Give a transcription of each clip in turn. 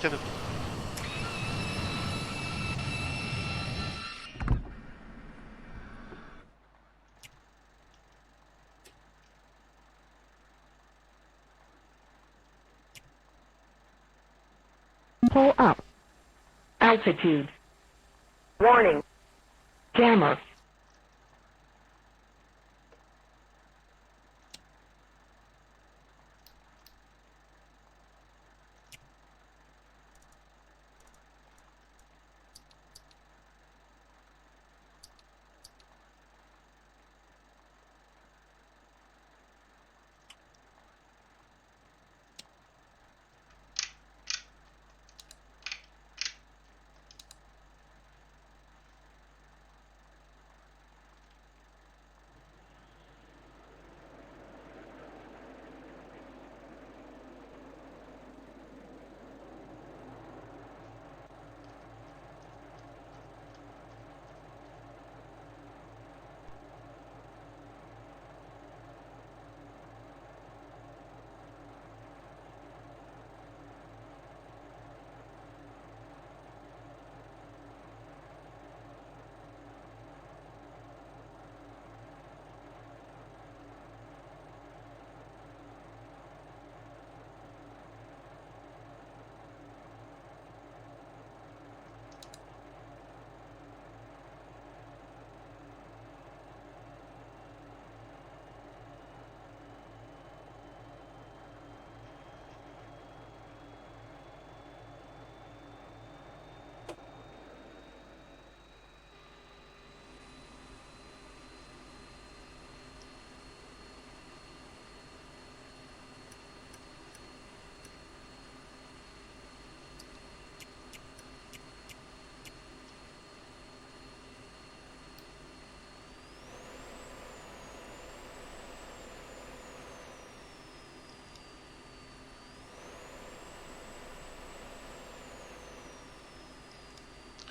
canot. Pull up. Altitude. Warning. Jammer.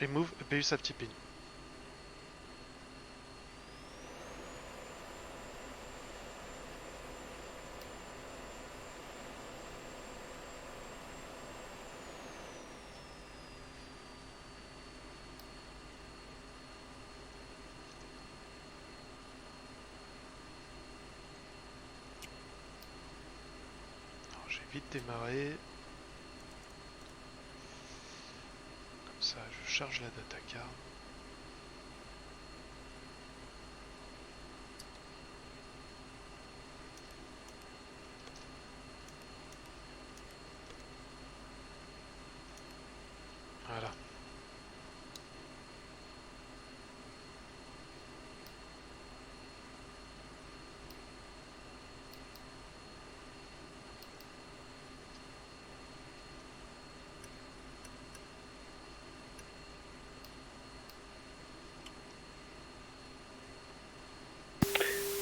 Remove ABU safety pin. Alors, j'ai vite démarré. Comme ça, je charge la data card. Voilà.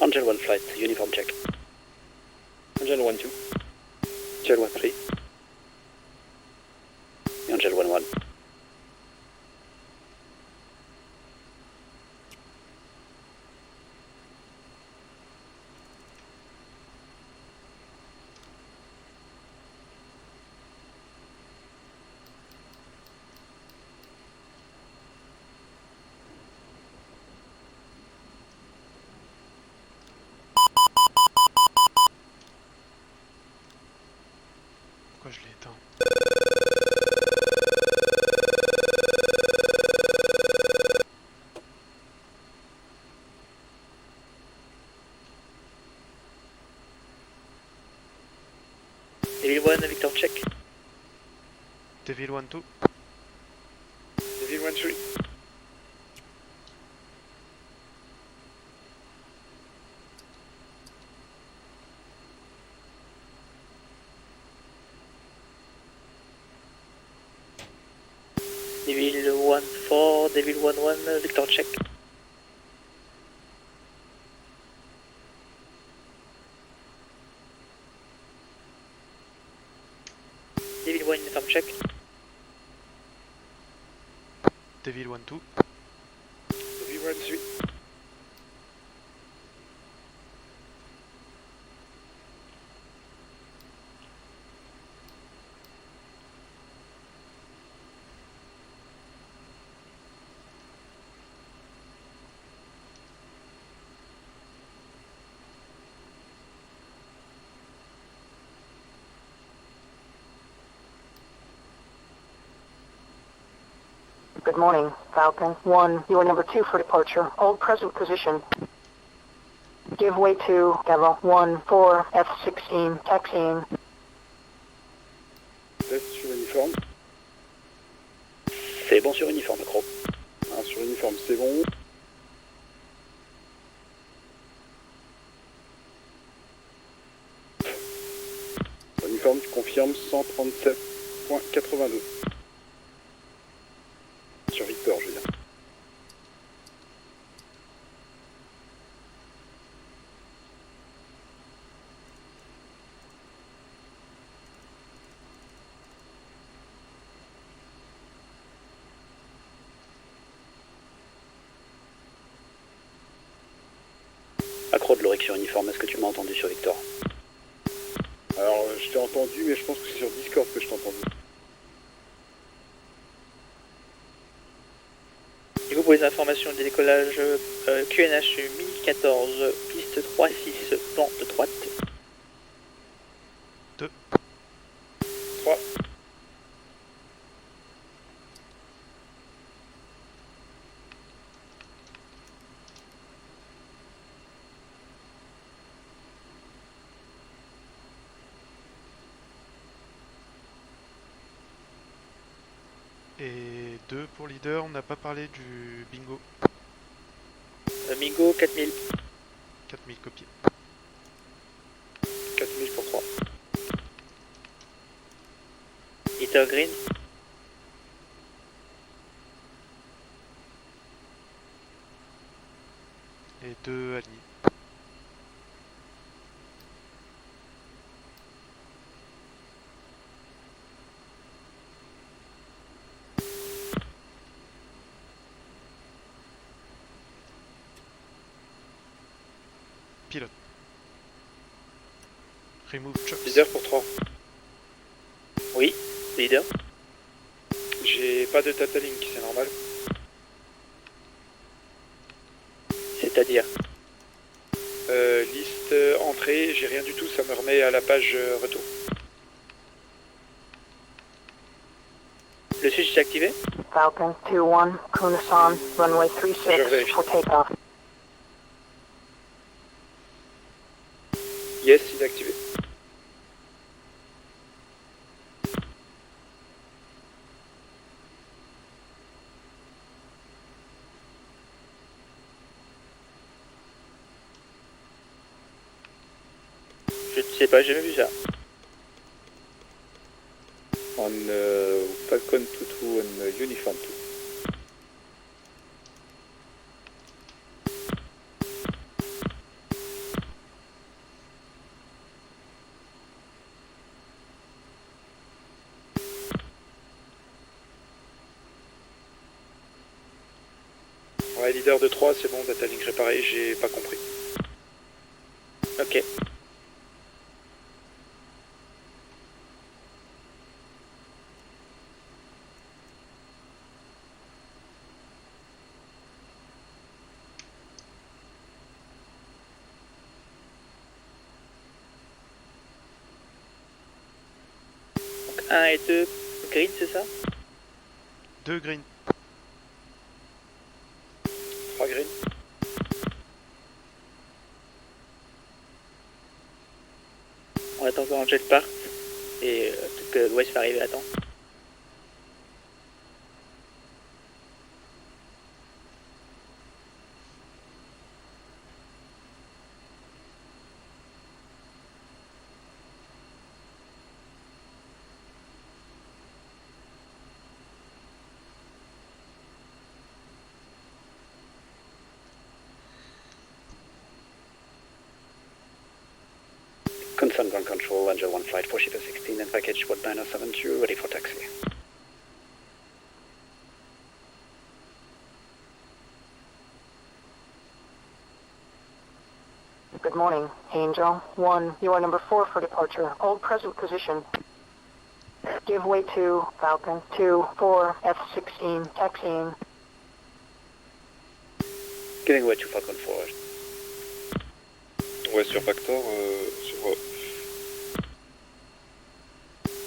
Angel 1 flight, uniform check. Angel 1 2. Angel 1 3. Angel 1 1. Pourquoi je l'ai éteint? Devil 1, Victor check. Devil 1 2. Devil 1 3. Devil 1 4, Devil 1 1, Victor check. Devil 1 uniform check. Devil 1 2. Devil 1 3. Good morning, Falcon 1. You are number 2 for departure. Hold present position. Give way to Bravo 1, 4, F-16, taxiing. Test sur uniforme. C'est bon sur uniforme, Crow. Sur uniforme, c'est bon. Uniforme, tu confirmes 137.82. Sur Victor, je veux dire. Accro de l'Oric sur uniforme, est-ce que tu m'as entendu sur Victor? Alors, je t'ai entendu, mais je pense que c'est sur Discord que je t'ai entendu. Du coup, pour les informations de décollage, QNH 1014, piste 36, pente droite. 2. 3. Et 2 pour leader, on n'a pas parlé du bingo. Mingo 4000. 4000 copies. 4000 pour 3. Hitter green. Et 2 alignés. Pilote. Remove chocks. Leader pour 3. Oui, leader. J'ai pas de data link, c'est normal. C'est-à-dire Liste entrée, j'ai rien du tout, ça me remet à la page retour. le switch est activé. Falcon 2-1, Kunasan, runway 36 for takeoff. Yes, il est activé. Je ne sais pas, j'ai jamais vu ça. On Falcon 2 on Uniform 2. Ouais, leader de 3, c'est bon, data link réparé, j'ai pas compris. Ok. Donc 1 et 2 green, c'est ça? 2 green. 3 green. On attend que Angel parte et peut-être que l'Ouest va arriver à temps. Confirm ground control, Angel 1 flight 416 and package 1972, ready for taxi. Good morning, Angel 1. You are number 4 for departure. Hold present position. Give way to Falcon 2, 4, F-16, taxiing. Giving way to Falcon 4. Ouais, sur Victor,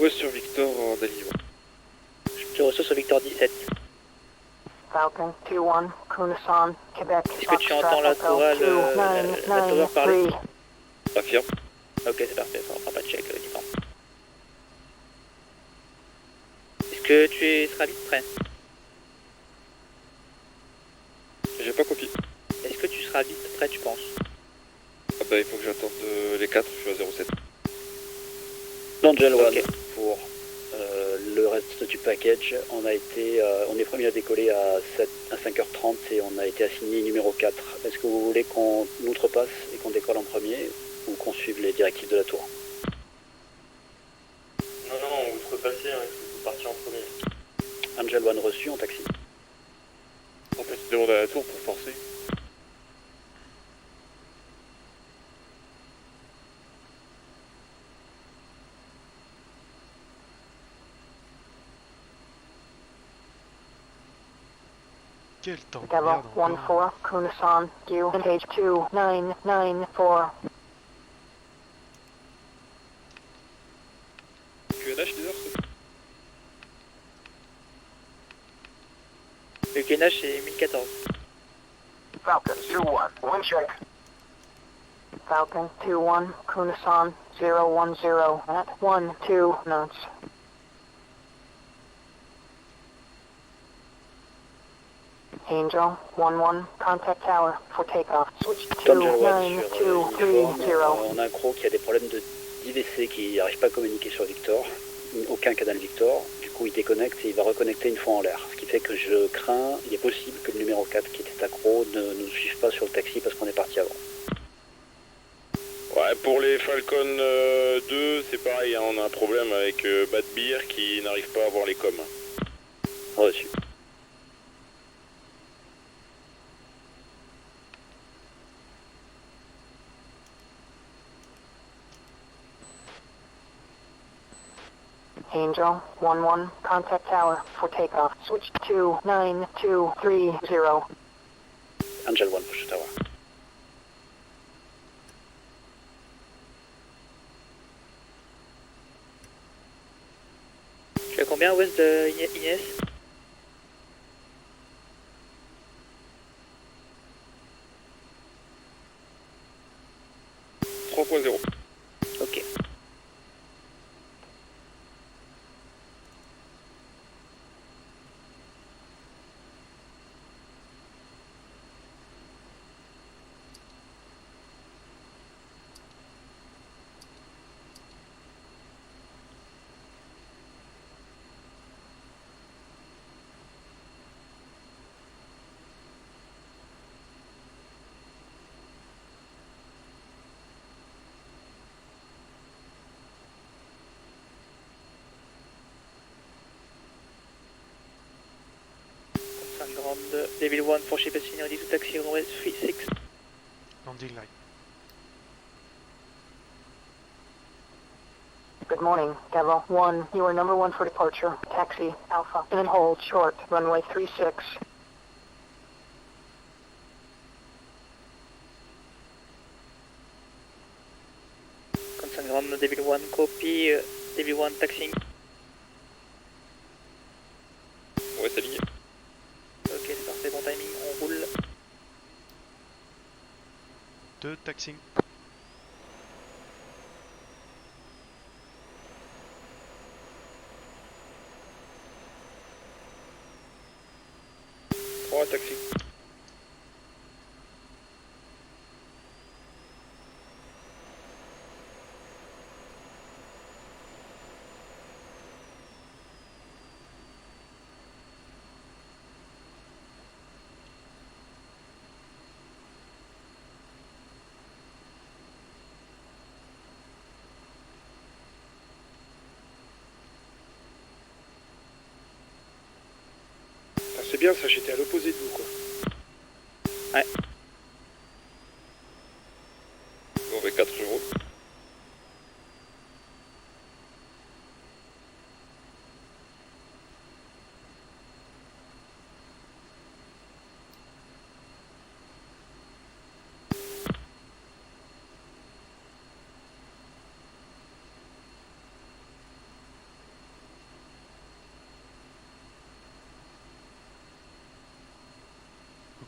Ouais, sur Victor en délivrant. Je reçois sur Victor 17. Falcon 2-1, Kunasan, Quebec. Est-ce que tu entends la Foxtrot chorale, Echo la tower parler? 2993. Affirme. Ok, c'est parfait, on fera pas de check, uniforme. Est-ce que tu seras vite prêt? J'ai pas copié. Est-ce que tu seras vite prêt, tu penses? Ah bah il faut que j'attende les 4, je suis à 07. Angel One, Ok. pour le reste du package, on est premier à décoller à 5h30 et on a été assigné numéro 4. Est-ce que vous voulez qu'on outrepasse et qu'on décolle en premier ou qu'on suive les directives de la tour? Non, outrepassez, hein, il faut partir en premier. Angel One reçu en taxi. On peut se demander à la tour pour forcer. Quel temps de Devil merde encore. 1-4, Kunasan, UNH 2994. QNH des heures, Le gainage c'est 1014. Falcon 2-1, wind check. Falcon 2-1, Kunasan 010 at 12 knots. Angel 1-1, contact tower for takeoff. Switch to Angel One sur uniforme, 9230. on a un croc qui a des problèmes de d'IVC qui n'arrive pas à communiquer sur Victor, aucun canal Victor, du coup il déconnecte et il va reconnecter une fois en l'air, ce qui fait que je crains, il est possible que le numéro 4 qui était accro ne nous suive pas sur le taxi parce qu'on est parti avant. Ouais, pour les Falcon 2, c'est pareil, hein, on a un problème avec Bad Beer qui n'arrive pas à avoir les coms. Reçu. Angel 1-1, contact tower for takeoff. Switch to 9230. Angel One, push tower. Tu as combien à ouest de Inès? 3.0. Ok. Grande Devil 1 for ship seniority to taxi runway 36. Landing line. Good morning, Devil 1. You are number 1 for departure. Taxi, Alpha, and then hold short, runway 36. Concern Grande Devil 1 copy, Devil 1 taxiing. Ouais, c'est aligné. Ok, c'est parfait, bon timing, on roule. 2 taxing. Oh, taxi. Ah, c'est bien ça, j'étais à l'opposé de vous quoi. Ouais. Bon, avec 4 euros.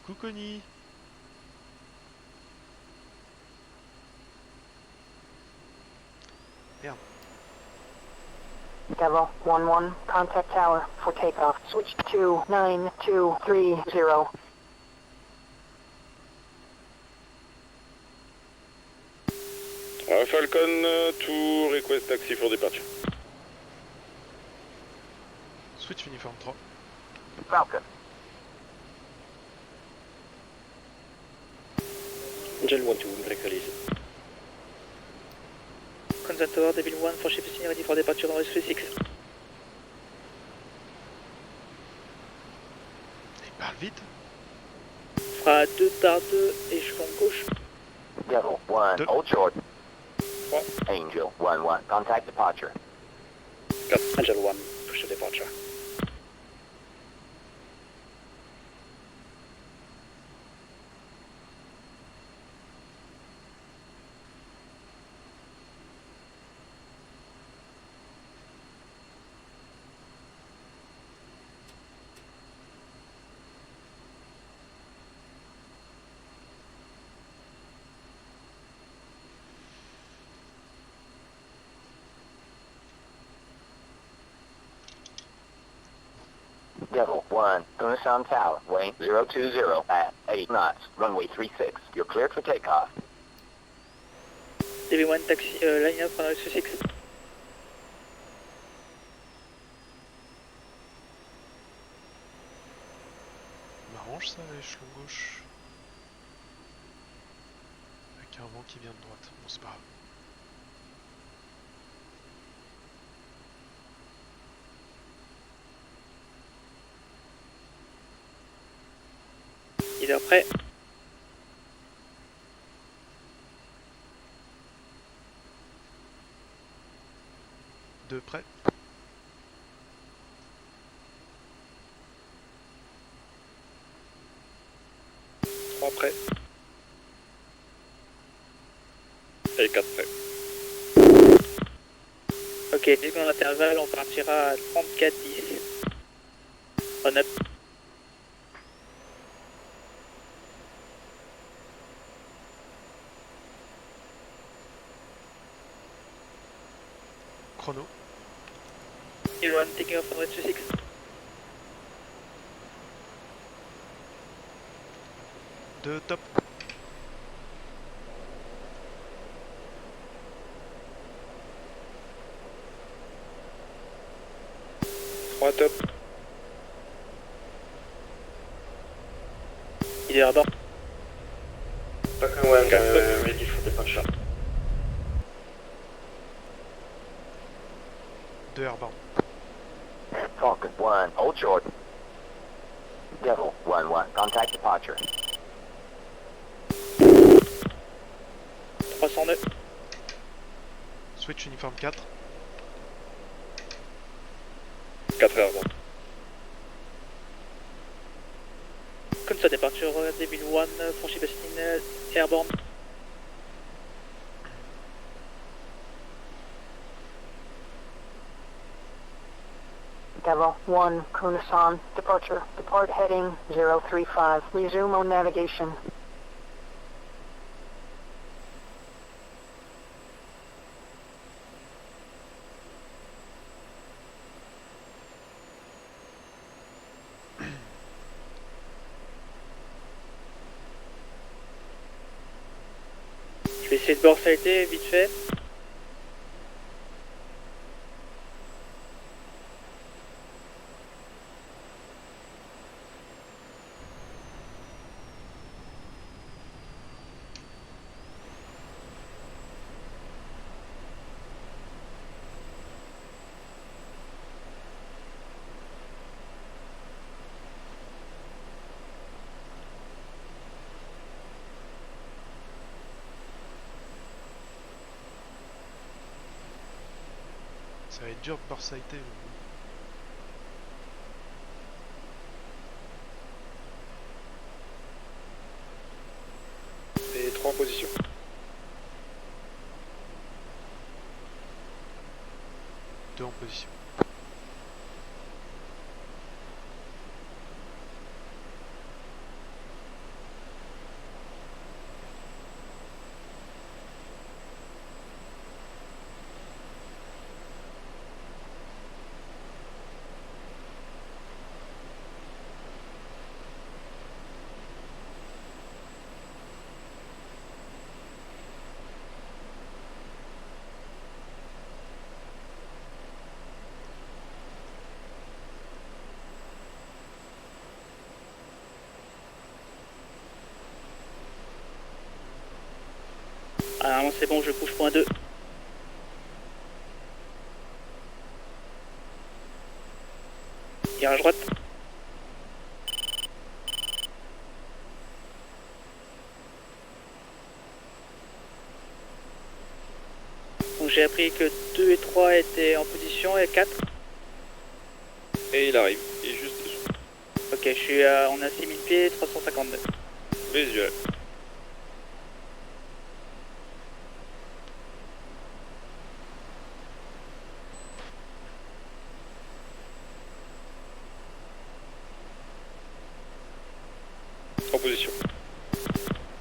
Coucou Connie. Merde. Devil 1-1, contact tower for takeoff. Switch to 9230. Falcon, to request taxi for departure. Switch uniforme 3. Falcon. Angel 1-2, break release. Consent Tower, Devil 1 for ship is ready for departure on S36. Il parle vite. Fera 2 par 2, échelon gauche. Devil 1, Deux. hold short. Trois. Angel 1-1, contact departure. Angel 1, push to departure. Devil 1, Kunasan Tower, weight 020 at 8 knots, runway 36. You're cleared for takeoff. Devil 1 taxi, line up on S36. M'arrange ça, l'échelon gauche. Avec un vent qui vient de droite. Bon, c'est pas grave. Il est prêt. Deux prêts. Trois prêts. Et 4 prêts. Ok, 10 secondes d'intervalle, on partira à 34-10. On a Chrono. Devil 1 taking off on S36. Deux top. Trois top. Il est à bord. Falcon 1, Quatre. ready for departure. Deux airborne. Falcon 1, hold short. Devil 1-1, contact departure. 300 nœuds. Switch uniforme 4. 4 heures. Comme ça, departure Devil 1 for ship is airborne. Devil 1, Kunasan, departure. Depart heading 035. Resume on navigation. Je vais essayer de borsalité vite fait. Ça va être dur de borsaïter. Et 3 en position. Deux en position. Ah non, c'est bon, je bouge point 2. Virage droite. Donc j'ai appris que 2 et 3 étaient en position et 4. Et il arrive, il est juste dessous. Ok, je suis à, on a 6000 pieds, 352. Visuel. En position.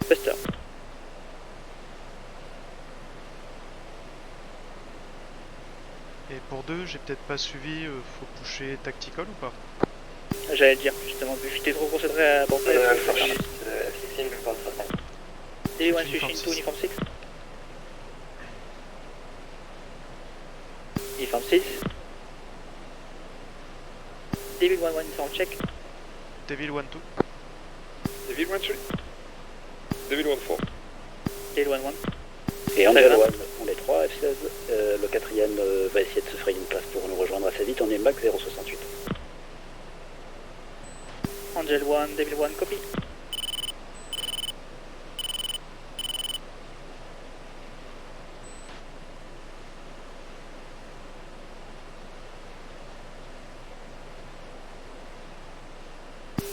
Buster. Et pour 2, j'ai peut-être pas suivi, faut pusher tactical ou pas? J'allais le dire, justement, vu que j'étais trop concentré à aborder. For shift, 16 report for time. DB1 Uniform switch into 6. uniform 6. Uniform 6. DB11 uniform check. Devil 1-2. Devil 1-3. Devil 1-4. DB11. Et Angel Très bien. One, on est 3, F16. Le quatrième va essayer de se frayer une place pour nous rejoindre assez vite. On est max 068. Angel 1, Devil 1, copy.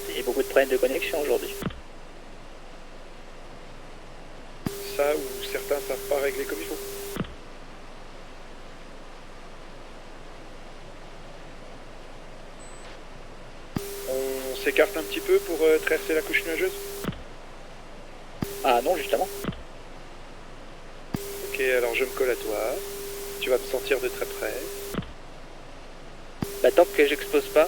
Il y a beaucoup de problèmes de connexion aujourd'hui. Ça ou certains savent pas régler comme il faut. On s'écarte un petit peu pour traverser la couche nuageuse. Ah non, justement. Ok, alors je me colle à toi. Tu vas me sentir de très près. Bah tant que j'expose pas.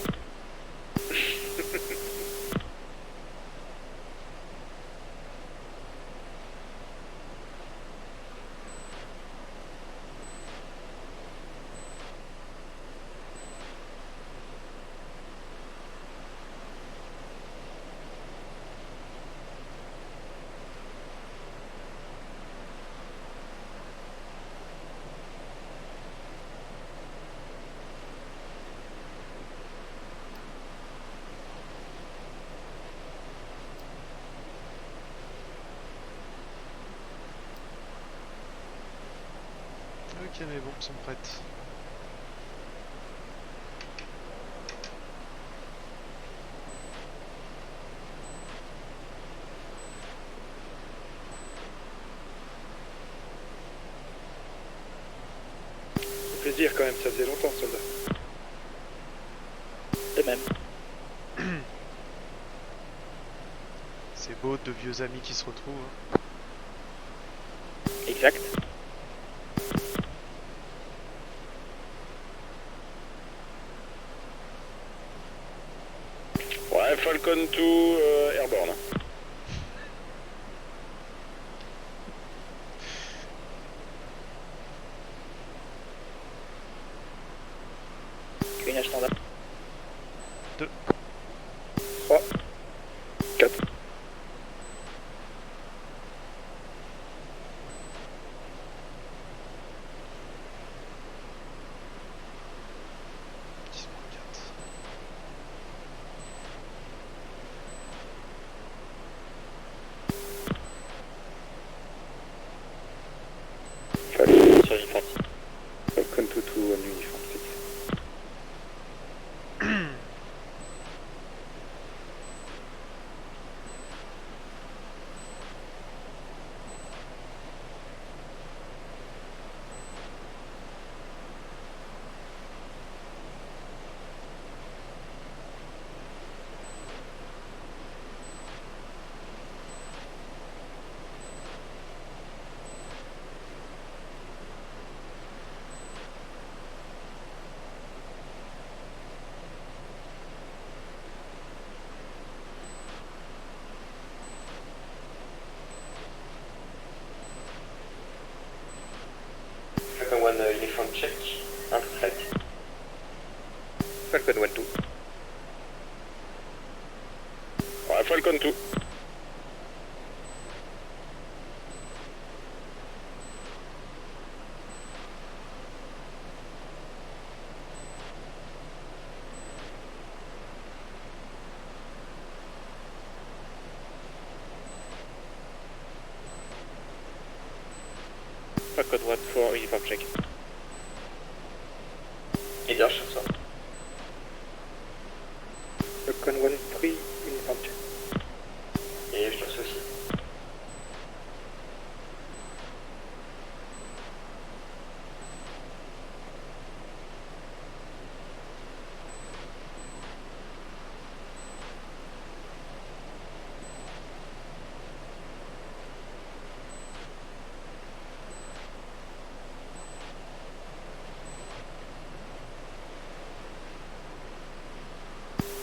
Ok, mais bon, ça me prête. C'est plaisir quand même, ça faisait longtemps, soldat. De même. C'est beau, de vieux amis qui se retrouvent. Hein. Exact. Ouais, Falcon 2 Airborne. QNH standard. 2. 3. 4. Sur uniforme 6. Falcon 2 to uniform 6. Falcon 1 uniform check. Into flight. Falcon 1-2. Ouais, Falcon 2. Code red for uniform check. Leader, je sors. Code 1-3, uniform check. Et je lance aussi.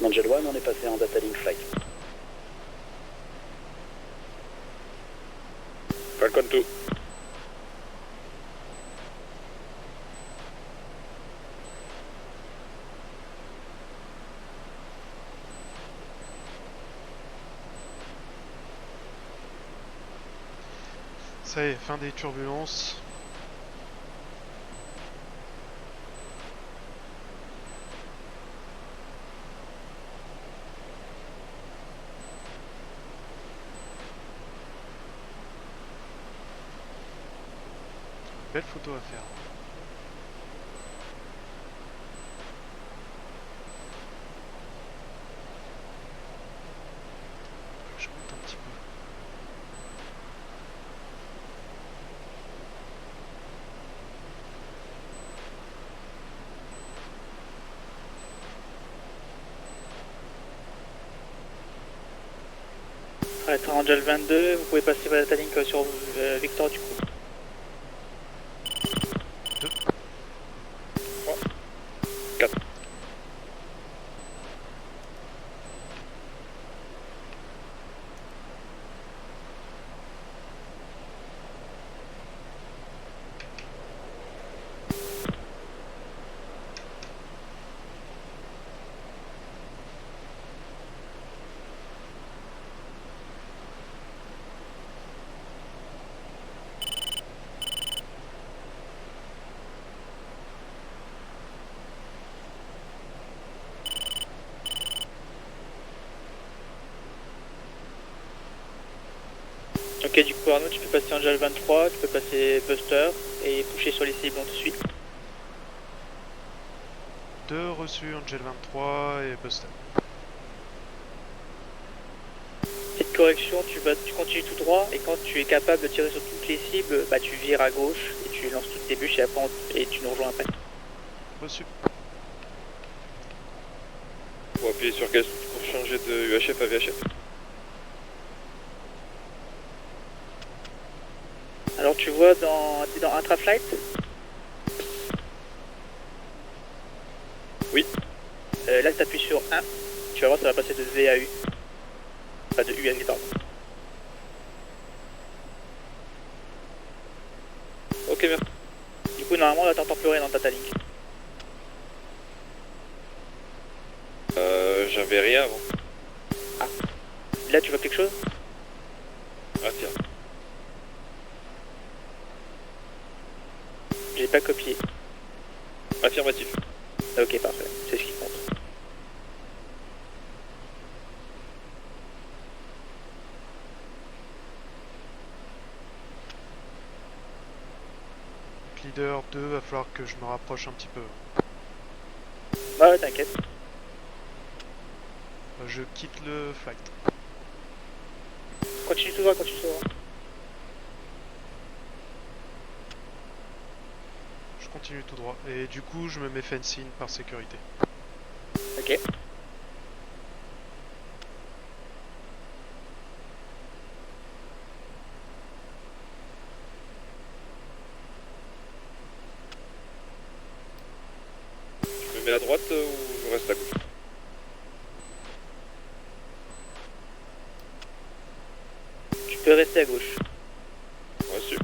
Angel One, on est passé en data link flight. Falcon 2. Ça y est, fin des turbulences. Belle photo à faire. Je monte un petit peu. Alright, Angel 22, vous pouvez passer votre data link sur Victor du coup. 2. 3. 4. Ok, du coup Arnaud, tu peux passer Angel 23, tu peux passer Buster et coucher sur les cibles tout de suite. 2 reçus, Angel 23 et Buster. Petite correction, tu continues tout droit et quand tu es capable de tirer sur toutes les cibles, bah tu vires à gauche et tu lances toutes tes bûches et, après, et tu nous rejoins après. Reçu. Faut appuyer sur gaz pour changer de UHF à VHF. Alors tu vois t'es dans Intraflight? Oui. Là tu appuies sur 1, tu vas voir ça va passer de V à U. Pas de U à V pardon. Ok, merci. Du coup normalement là t'entends plus rien dans ta link. J'avais rien avant. Là tu vois quelque chose? Ah tiens. J'ai pas copié. Affirmatif. Ok parfait, c'est ce qui compte. Leader 2, va falloir que je me rapproche un petit peu. Ouais t'inquiète. Je quitte le flight. Continue tout droit, continue tout droit. Je continue tout droit. Et du coup, je me mets fencing par sécurité. Ok. Je me mets à droite ou je reste à gauche? Tu peux rester à gauche. Reçu.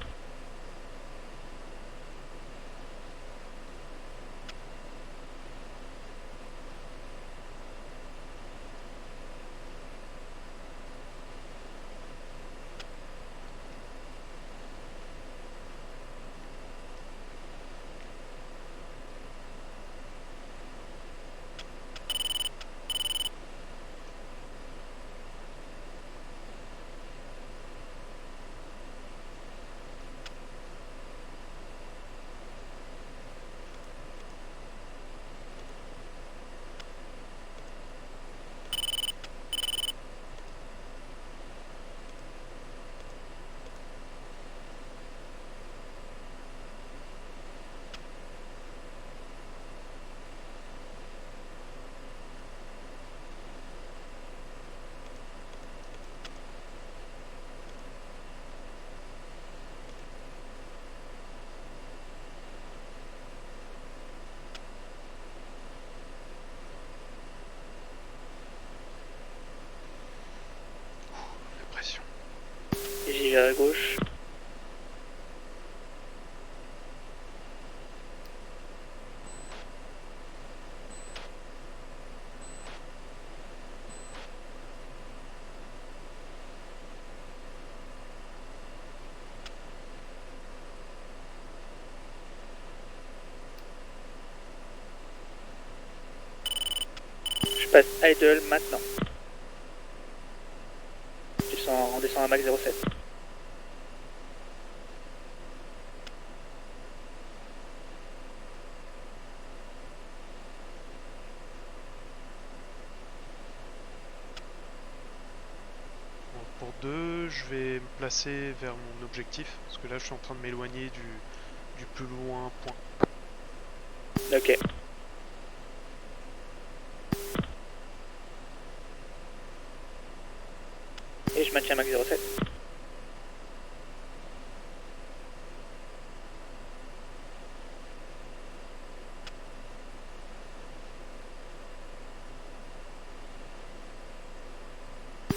vire à gauche. Je passe idle maintenant. On descend à max 07. Bon, pour 2, je vais me placer vers mon objectif, parce que là je suis en train de m'éloigner du plus loin point. Ok. Et je maintiens max 07.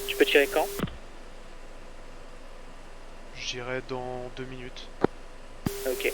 Tu peux tirer quand? J'irai dans 2 minutes. Ok.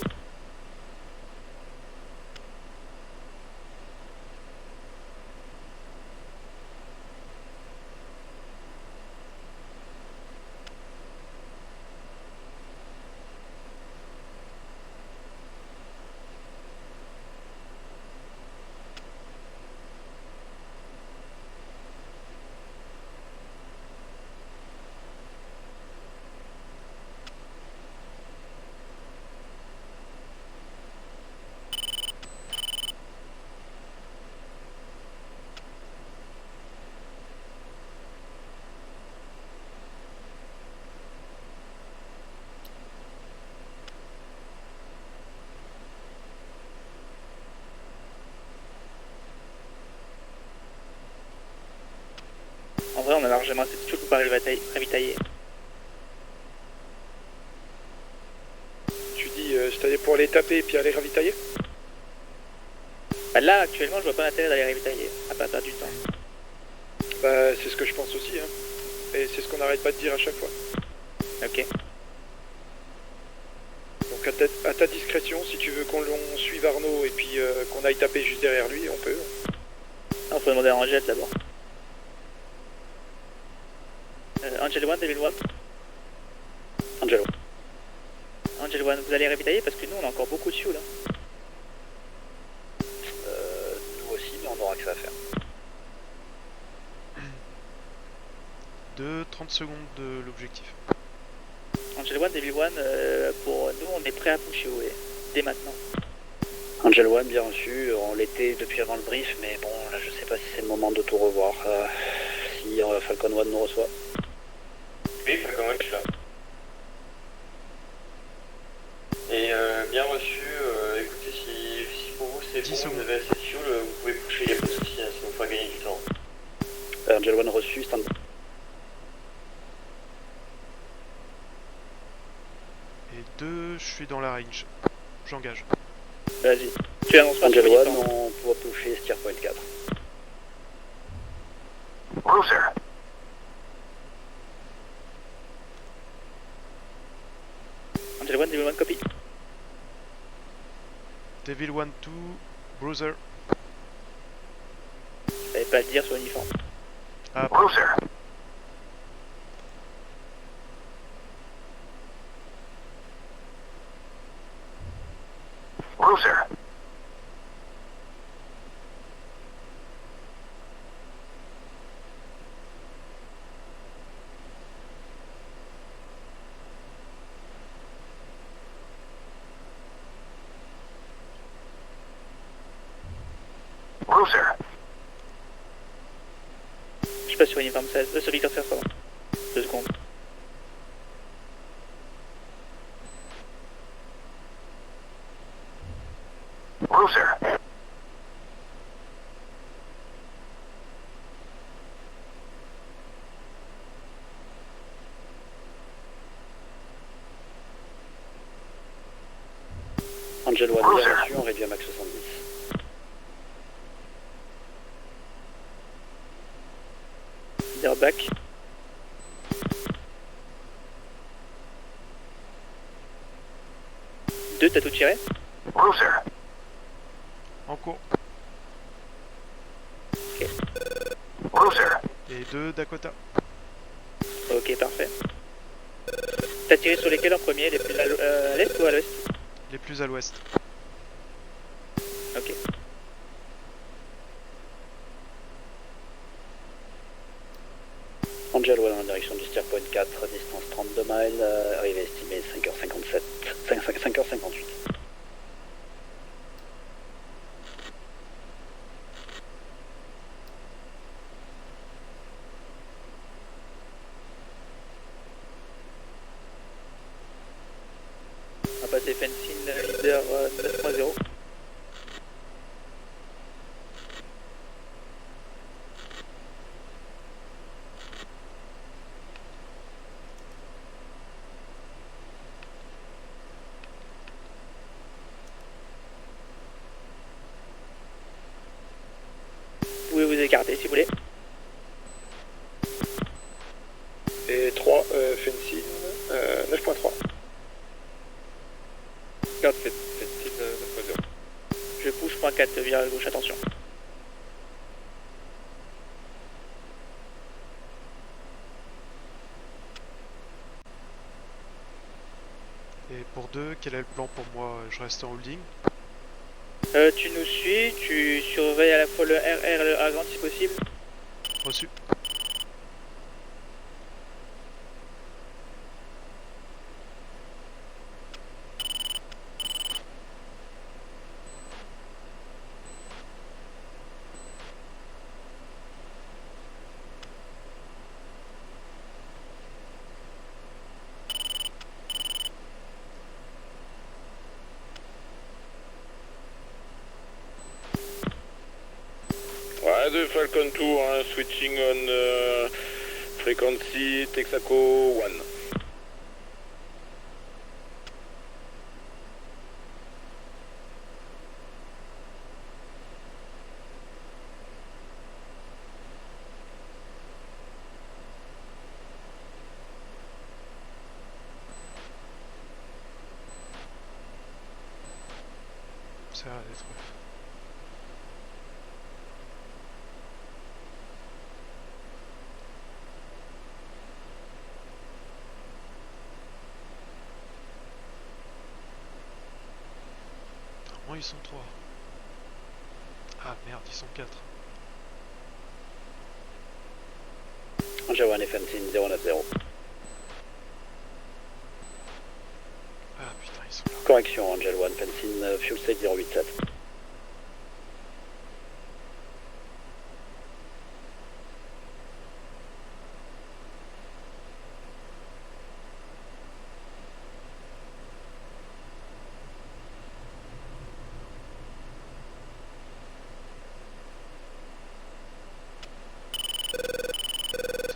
En vrai, on a largement assez de fuel pour pas ravitailler. Tu dis, c'est-à-dire pour aller taper et puis aller ravitailler? Bah là, actuellement, je vois pas l'intérêt d'aller ravitailler, à pas perdre du temps. Bah, c'est ce que je pense aussi, hein. Et c'est ce qu'on n'arrête pas de dire à chaque fois. Ok. Donc à ta discrétion, si tu veux qu'on suive Arnaud et puis qu'on aille taper juste derrière lui, on peut. Non, faut demander à Angel d'abord. Angel 1, Devil 1. Angelo. Angel 1, vous allez ravitailler parce que nous, on a encore beaucoup de fuel. Hein. Nous aussi, mais on aura que ça à faire. 30 secondes de l'objectif. Angel 1, Devil 1, pour nous, on est prêt à pusher, ouais. Dès maintenant. Angel One, bien reçu, on l'était depuis avant le brief, mais bon, là je sais pas si c'est le moment de tout revoir. Si Falcon One nous reçoit. Oui, Falcon One, je suis là. Et bien reçu, écoutez, si pour vous c'est bon, vous avez assez de fuel, vous pouvez pusher, il n'y a pas de souci, hein, ça vous fera gagner du temps. Angel One reçu, stand by. Et 2, je suis dans la range. J'engage. Vas-y. Tu annonces pas Angel sur One, Unity, on pourra pusher Steer Point 4. Bruiser. Angel 1, Devil 1, copy. Devil 1, 2, Bruiser. Je savais pas le dire sur l'uniforme. Ah, Bruiser. Bruiser. Bruiser. Je passe sur uniforme 16, sur Victor 16, pardon. 2 secondes. Bruiser. Angel One, bien reçu, on réduit à max 70. They're back. 2, t'as tout tiré? Cruiser. En cours. Cruiser. Et 2 Dakota. Ok, parfait. T'as tiré sur lesquels en premier? Les plus à l'est ou à l'ouest? Les plus à l'ouest. Ok. Angel One en direction du Steer Point 4, distance 32 miles, arrivée estimée 5h57, 5h58. On va passer Fencing leader 9.0. Vous pouvez vous écarter si vous voulez. Et 3, Fencing, 9.3. Garde Fencing 9.0. Je push point 4, vire à gauche, attention. Et pour 2, quel est le plan pour moi? Je reste en holding. Tu nous suis, tu surveilles à la fois le RR et le A grand si possible. Reçu. Ouais, de Falcon 2, hein, switching on frequency Texaco 1. Ça a l'air d'être... Normalement ils sont 3. Ah merde, ils sont 4. Angel One et Fencing 090. Ah putain, ils sont là. Correction, Angel One, Fencing, fuel state 087.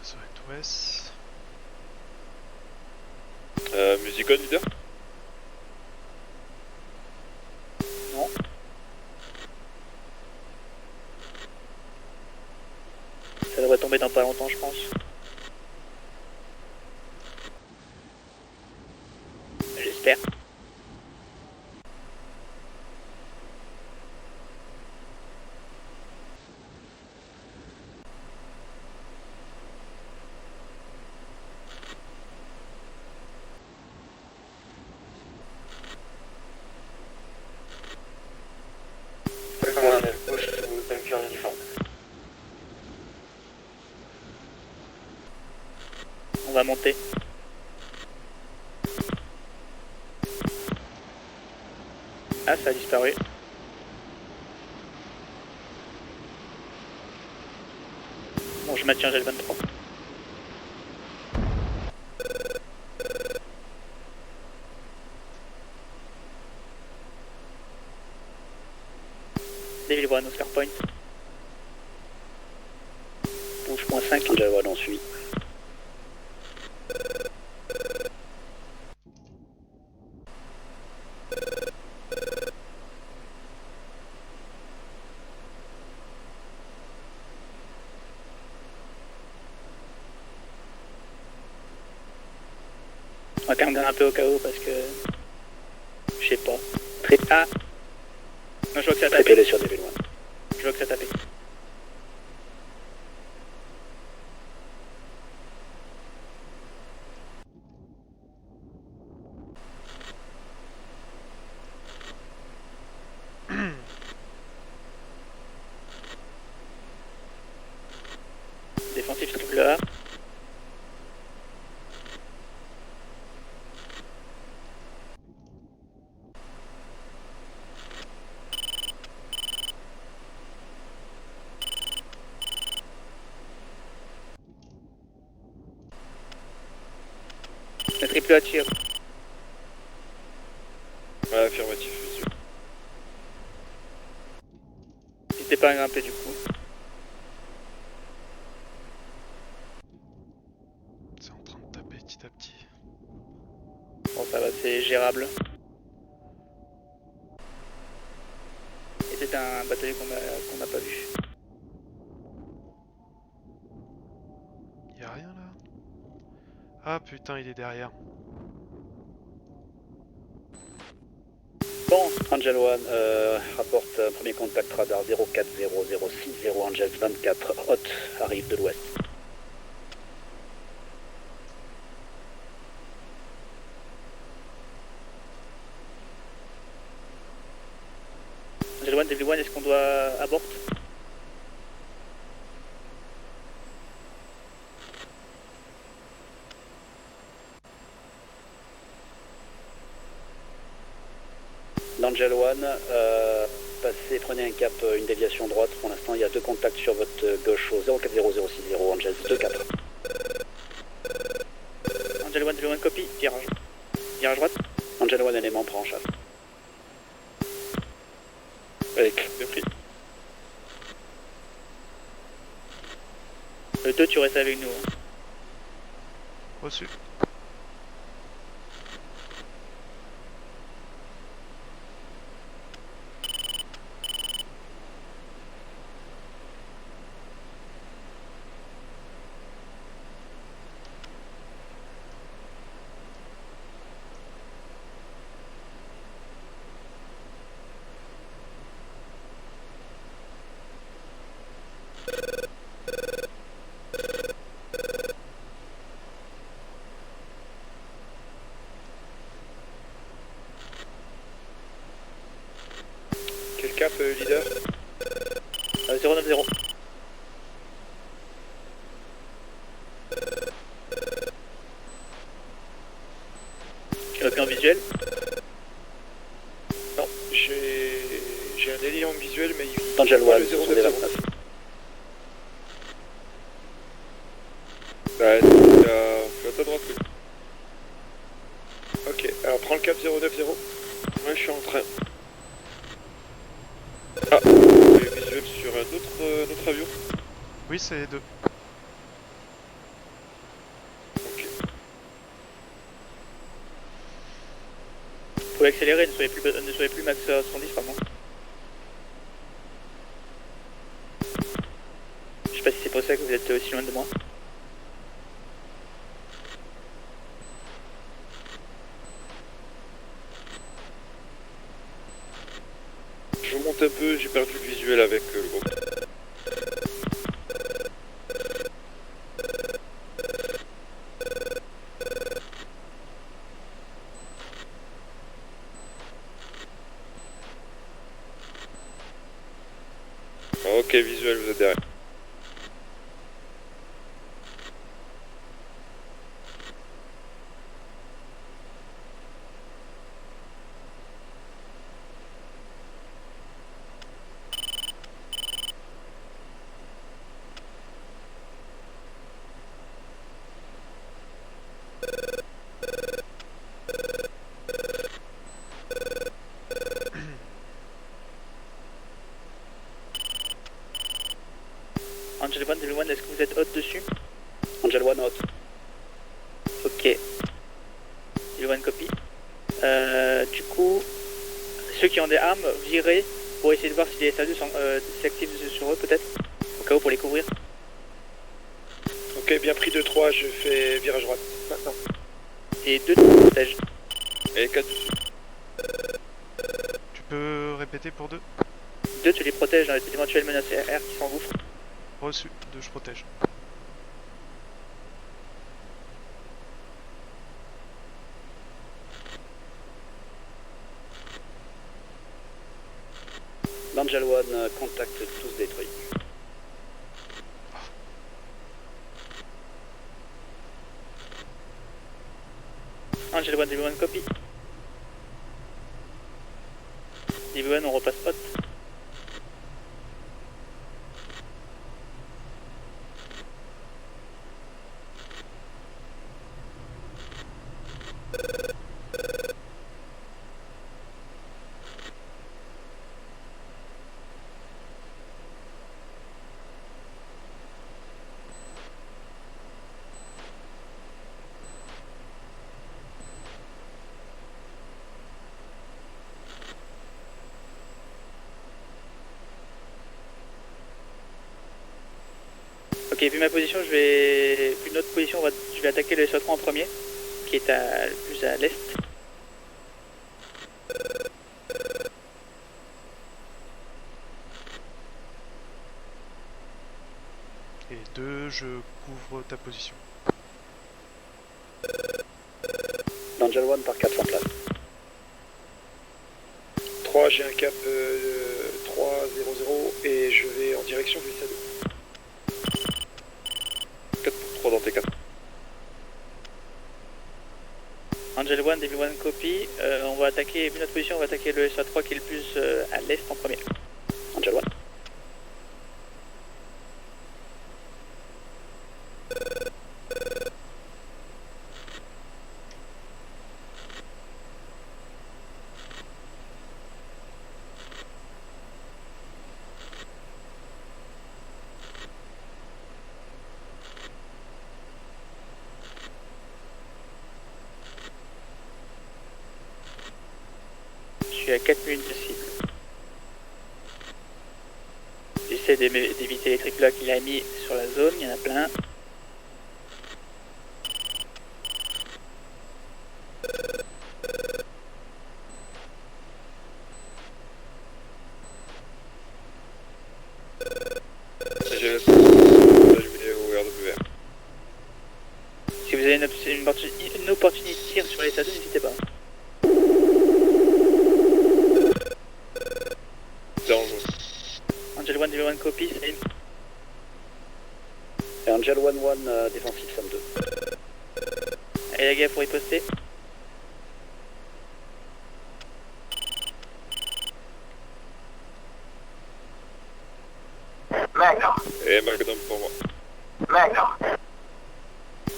Ça va être ouest. Music on leader. Ça devrait tomber dans pas longtemps, je pense. J'espère. Falcon 9, push to Dunker uniform. On va monter. Ah, ça a disparu. Bon, je maintiens Gel 23. Devil One, Oscar Point. Bouge moins 5. Angel One, on suit. On va quand même grimper au cas où parce que... Je sais pas. Ah. Non, je vois que ça a Triple tapé. sur Devil One. Je vois que ça a tapé. Défensif triple A. Le triple A tire. Ouais, affirmatif, monsieur. N'hésitez pas à grimper du coup. C'est en train de taper petit à petit. Bon, ça va, c'est gérable. Et c'est un bataillon qu'on n'a pas vu. Y'a rien là? Ah putain, il est derrière. Bon, Angel One rapporte un premier contact radar 040060 Angels 24 Hot arrive de l'ouest. Angel One, Devil One, est-ce qu'on doit aborder? L'Angel One, passez, prenez un cap, une déviation droite. Pour l'instant, il y a 2 contacts sur votre gauche au 040060 Angels 24. Angel One, Devil One, copie, virage. Virage droite. Angel One élément prend en chasse. Allez, clic de prix. Le 2, tu restes avec nous. Hein. Reçu. Quel cap, leader? 090. Tu l'as pris en visuel? Non, j'ai un élément visuel, mais il Angel pas One, le ce sont 090. des 29. Ouais, tu à ta droite, lui. Ok, alors prends le cap 090. Ouais, je suis en train. Ah, visuel sur un autre avion. Oui, c'est 2. Ok. Faut accélérer, ne soyez plus max 70 pardon. Je sais pas si c'est pour ça que vous êtes aussi loin de moi. Je monte un peu, j'ai perdu le visuel avec le groupe. Ok, visuel, vous êtes derrière. Angel One, Devil One, est-ce que vous êtes hot dessus? Angel One hot. Ok. Devil One copie. Du coup, ceux qui ont des armes, virez pour essayer de voir si les SAE s'activent sur eux peut-être, au cas où pour les couvrir. Ok, bien pris 2-3, je fais virage droite. Maintenant. Et 2 protège. Et 4 dessus. peux répéter pour 2? 2, tu les protèges dans l'éventuelle menace RR qui s'engouffre. Reçu. 2, je protège. Angel One, contact tous détruits. Angel One, DB1 copy. DB1, on repasse hot. Ok, vu ma position, vu notre position, je vais attaquer le SA3 en premier, qui est plus à l'est. Et 2, je couvre ta position. Angel One par 4 en place. 3, j'ai un cap 3-0-0 et je vais en direction du SA2. 4 pour 3 dans tes 4. Angel One, DB1 copy. On va attaquer, vu notre position, on va attaquer le SA3 qui est le plus à l'est en premier. Angel One. Je suis à 4 minutes de cible. J'essaie d'éviter les triples qu'il a mis sur la zone, il y en a plein. J'ai la je au RWR. Si vous avez une opportunité de tir sur les SA2, n'hésitez pas. Dangereux. Angel One, DB1 copy, c'est Et Angel One défensif, Sam 2. allez la gaffe pour y poster. Magnum. Et Magnum pour moi. Magnum.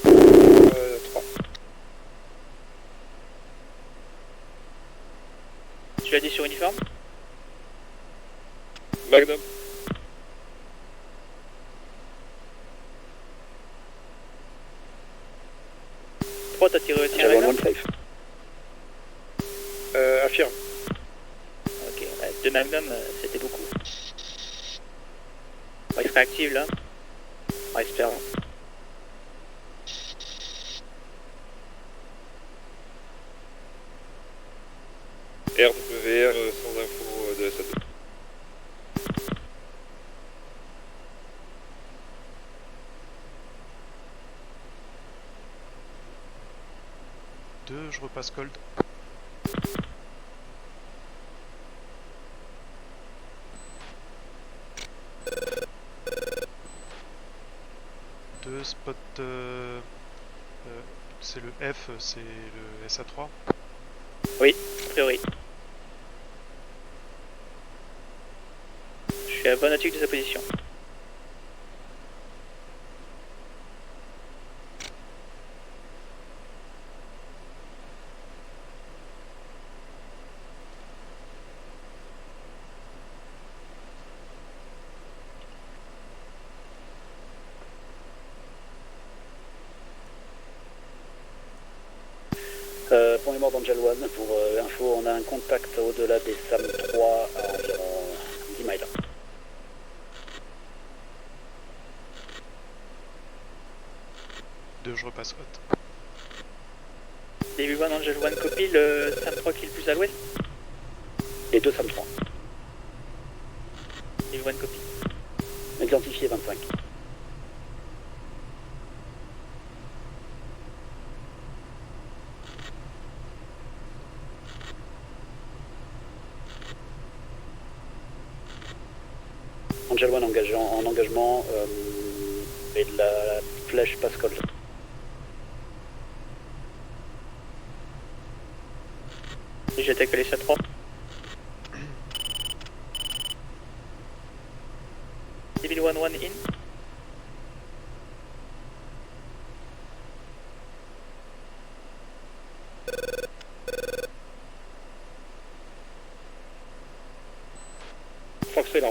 3. Tu l'as dit sur uniforme. Magnum. 3, t'as tiré aussi un Angel One Magnum. safe. Affirme. Ok, ouais, 2 Magnum, c'était beaucoup. On va être réactive là. On espère. RWR sans info de SA2. Je repasse cold. Deux spot. C'est le F, c'est le SA3. Oui, a priori. Je suis à bonne attitude de sa position. Pour les morts d'Angel One, pour info, on a un contact au-delà des SAM 3 à environ 10 miles. Je repasse hot. Début 1, Angel One copy, le SAM 3 qui est le plus à l'ouest. Les 2 SAM 3. Devil 1 copy. Identifié 25. Angel One en engagement et de la flèche Pascal. Et j'attaque les SA3. Devil 1 in. Fox est là.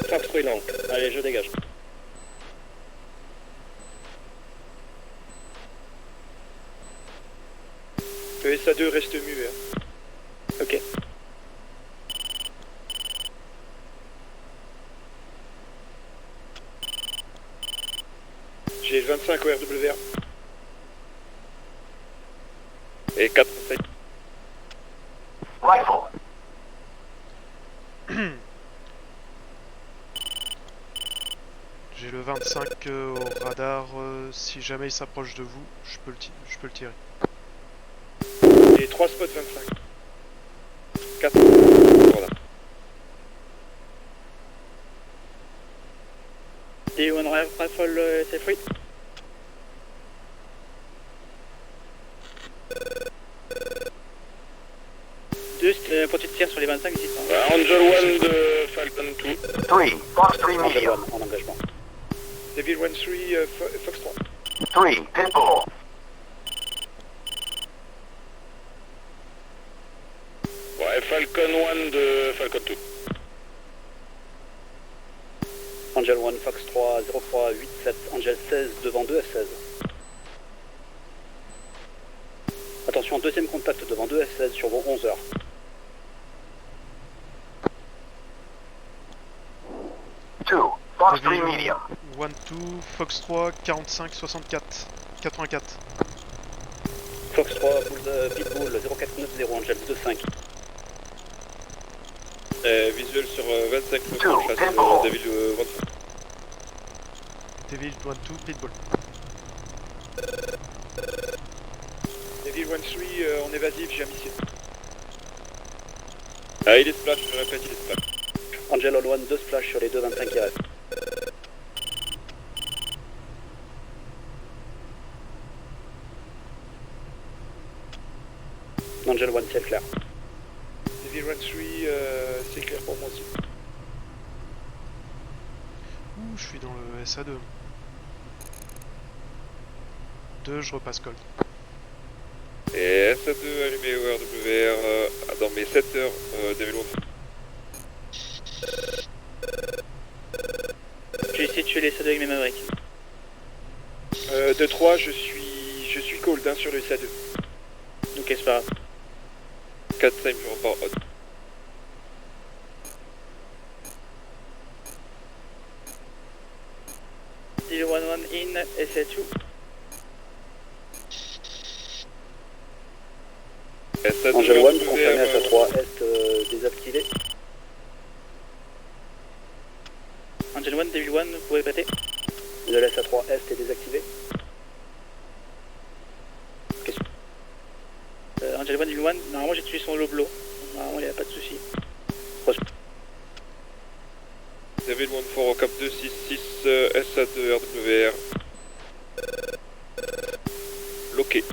Fox Freeland. Allez, je dégage. Le SA2 reste muet. Hein. Ok. J'ai 25 au RWR. Et 4 7. Rifle. J'ai le 25 au radar. Si jamais il s'approche de vous, je peux le tirer. Et 3 spots 25. 4. Voilà. Devil 1 rifle c'est free. Deux, pour tu tires sur les 25 ici. Angel One de Falcon 2. 3, Fox 3 Angel medium. One en engagement. Devil 1-3, Fox 3. 3, Pitbull. Ouais, Falcon 1 de Falcon 2. Angel One Fox 3 03 87 Angel 16 devant 2 F16. Attention, deuxième contact devant 2 F16 sur vos 11 heures. Two, Fox 3 medium. 1-2, Fox 3, 45, 64, 84. Fox 3, Pitbull 0490 Angel 25. Visuel sur 25 Two, chasse Pitbull. Devil 25. Devil 1-2, Pitbull. Devil 1-3, en évasif, j'ai un missile. Ah, il est splash, je répète, il est splash. Angel All One 2 splash sur les 2-25 qui restent. Angel One ciel clair. Devil 1-3, c'est clair pour moi aussi. Ouh, je suis dans le SA2. 2, je repasse col. Et SA2 allumé au RWR dans mes 7 heures Devil 1. J'ai essayé de tuer les SA2 avec mes Mavericks. De 3, je suis cold hein, sur le SA2. Ok, c'est pas grave. 4 time, je repars hot. Devil 1 in, SA2. SA2 Angel One RWR, confirmé à sa 3 Est désactivé. Angel 1, Devil 1, vous pouvez répéter. Le LS à 3 Est est désactivé. Angel 1, Devil 1, normalement j'ai tué son loblo. Normalement il n'y a pas de souci. Devil 1 4 au cap 266 SA2 RWR. Loqué.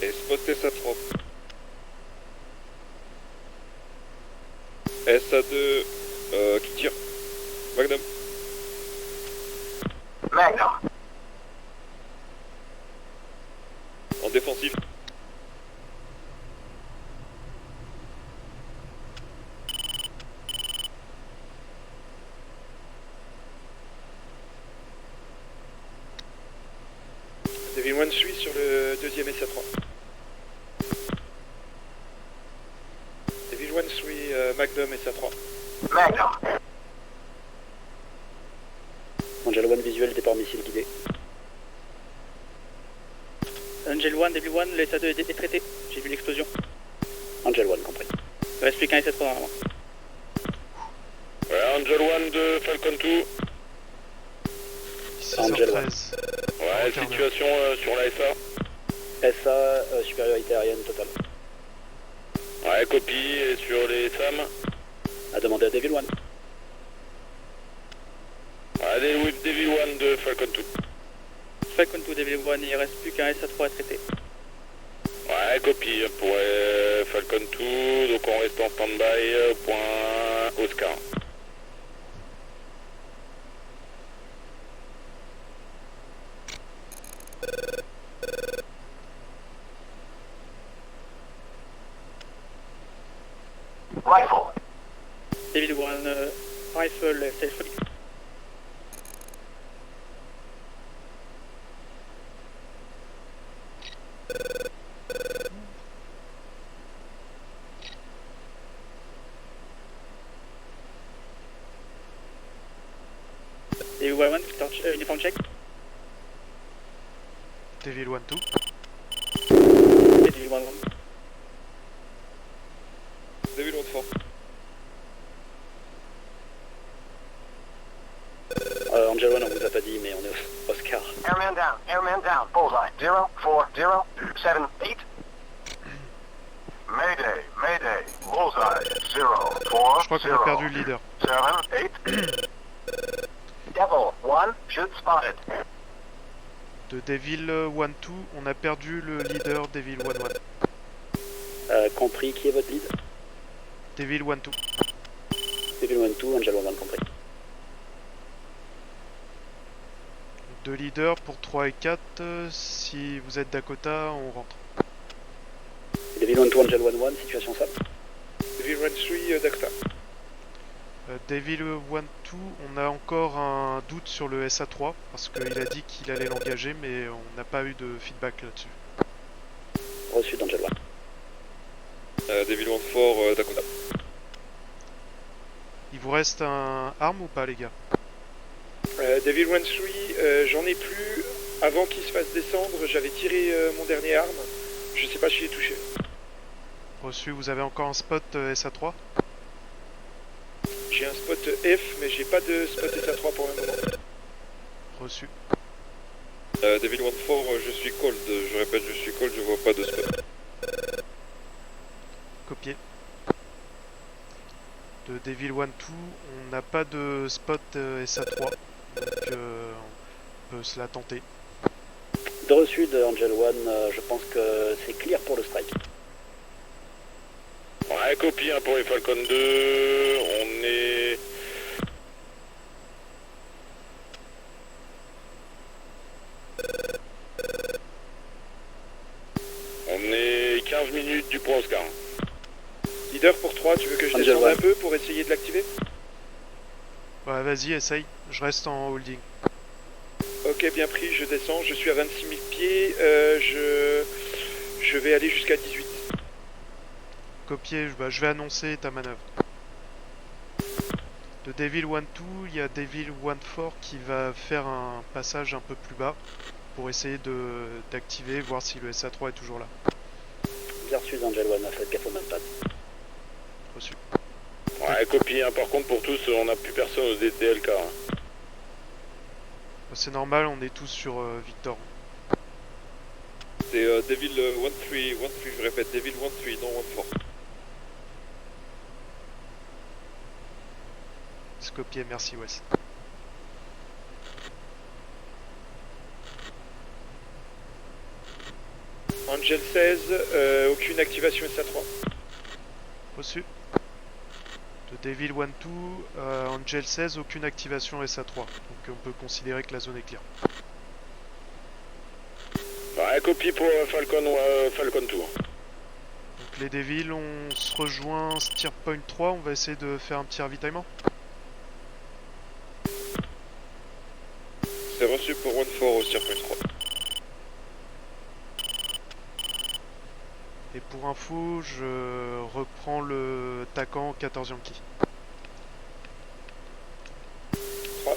Et spoté SA3. SA2 qui tire. Magnum. Magnum. En défensif. Devil 1 suit sur le deuxième SA3. Devil 1 suit Magnum SA3. Magnum. Angel 1 visuel, départ missile guidé. Angel 1, Devil 1, le SA2 est traité. J'ai vu l'explosion. Angel 1 compris. Il reste plus qu'un SA3 normalement. Ouais, Angel 1 de Falcon 2. 6h13. Ouais, situation sur la SA. SA, supériorité aérienne totale. Ouais, copie, et sur les SAM. À demander à Devil 1. Allez, with Devil 1 de Falcon 2. Falcon 2, Devil 1, il reste plus qu'un SA3 à traiter. Ouais, copie pour Falcon 2, donc on reste en stand-by, point Oscar. Rifle. Devil 1, rifle, self-flick. Devil 1, uniform check. Devil 1, 2. Devil 1, 1. Devil 1 4. Angel 1, on vous a pas dit, mais on est au Oscar. Airman down, bullseye. 0, 4, 0, 7, 8. Mayday, mayday, bullseye. 0, 4, Je crois qu'on a perdu le leader. 7, 8. Devil 1, shoot spotted. De Devil 1, 2, on a perdu le leader Devil 1, 1. Compris, qui est votre lead? Devil 1, 2. Devil 1, 2, Angel 1 compris. Deux leaders pour 3 et 4. Si vous êtes Dakota, on rentre. Devil 1, 2, Angel 1, 1, situation SAM. Devil 1 3, Dakota. Devil 1, 2, on a encore un doute sur le SA3 parce qu'il a dit qu'il allait l'engager, mais on n'a pas eu de feedback là-dessus. Reçu d'Angel 1. Devil 1 4, Dakota. Il vous reste un arme ou pas, les gars? Devil 1 3, j'en ai plus. Avant qu'il se fasse descendre, j'avais tiré mon dernier arme. Je sais pas si j'ai touché. Reçu, vous avez encore un spot SA3? J'ai un spot F, mais j'ai pas de spot SA3 pour le moment. Reçu. Devil 1 4, je suis cold. Je répète, je suis cold, je vois pas de spot. Copié. De Devil 1, 2, on n'a pas de spot SA3, donc on peut se la tenter. De reçu de Angel 1, je pense que c'est clear pour le strike. Ouais, copie pour les Falcon 2, on est... On est 15 minutes du point Oscar. Leader pour 3, tu veux que je Angel descende 1. un peu pour essayer de l'activer? Ouais, vas-y, essaye. Je reste en holding. Ok, bien pris, je descends, je suis à 26 000 pieds, je vais aller jusqu'à 18. Copié, je vais annoncer ta manœuvre. De Devil 1, 2, il y a Devil 1, 4 qui va faire un passage un peu plus bas pour essayer d'activer, voir si le SA3 est toujours là. Bien reçu d'Angel 1, faites gaffe au manpad. Reçu. Ouais, copie par contre pour tous, on n'a plus personne au DTLK. C'est normal, on est tous sur Victor. C'est Devil 1 3, je répète, Devil 1 3, non 1 4. C'est copié, merci Wes. Angel 16, aucune activation SA3. Reçu. De Devil 1, 2, Angel 16, aucune activation SA3. Donc on peut considérer que la zone est clear. Ouais, copie pour Falcon 2. Donc les Devils, on se rejoint Steer Point 3, on va essayer de faire un petit ravitaillement. C'est reçu pour 1 4 au circuit 3. Et pour info, je reprends le TACAN 14 Yankee. 3,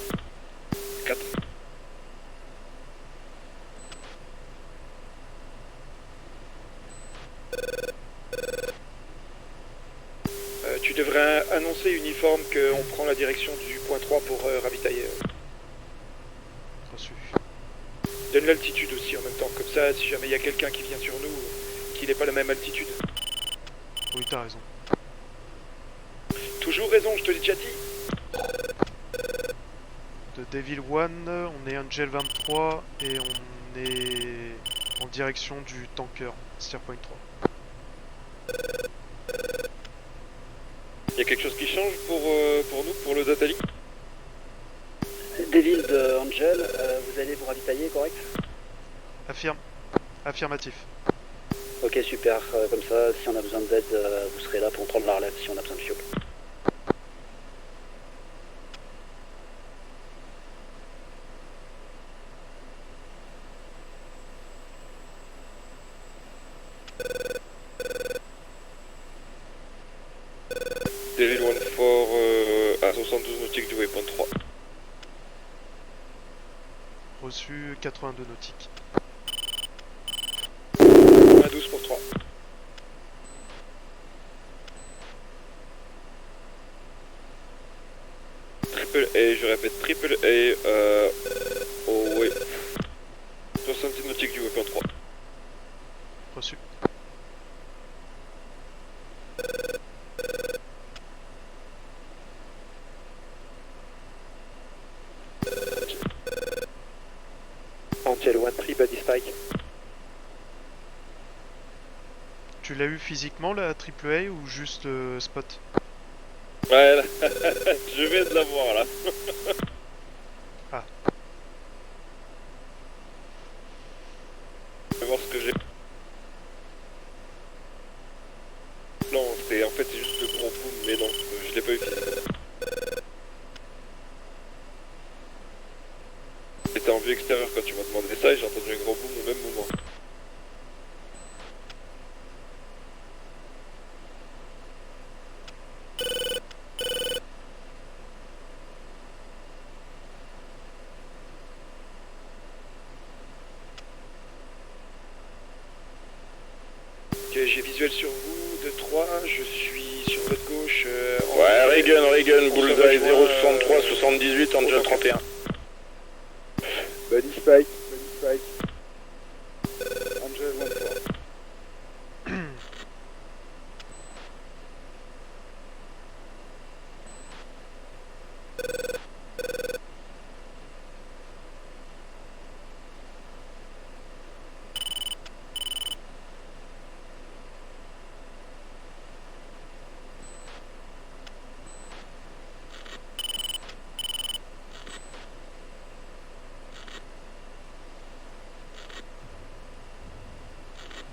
4. annoncer uniforme qu'on prend la direction du point 3 pour ravitailler. Reçu. Donne l'altitude aussi en même temps, comme ça si jamais il y a quelqu'un qui vient sur nous, qu'il n'ait pas la même altitude. Oui, t'as raison. Toujours raison, je te l'ai déjà dit. De Devil One, on est Angel 23 et on est en direction du tanker, Steer Point 3. Il y a quelque chose qui change pour nous, pour le Datali? Devil de Angel, vous allez vous ravitailler, correct? Affirme. Affirmatif. Ok, super. Comme ça, si on a besoin d'aide, vous serez là pour prendre la relève si on a besoin de fuel. Devil 1-4 à 72 nautiques du waypoint 3. Reçu 82 nautiques. 12 pour 3. Triple A, je répète, triple A au way. 70 nautiques du waypoint 3. Reçu. Angel 1-3, body spike. Tu l'as eu physiquement la triple A ou juste spot? Ouais, là, je viens de la voir là. Ah. Je vais voir ce que j'ai. Non, c'est en fait c'est juste le gros boom, mais non, je l'ai pas eu physiquement. J'étais en vue extérieure quand tu m'as demandé ça et j'ai entendu un gros boom au même moment. Ok, j'ai visuel sur vous, de 3, je suis sur votre gauche. Ouais, Reagan, Bullseye 063 78, Angel 31. Body spike, Angel 1-4.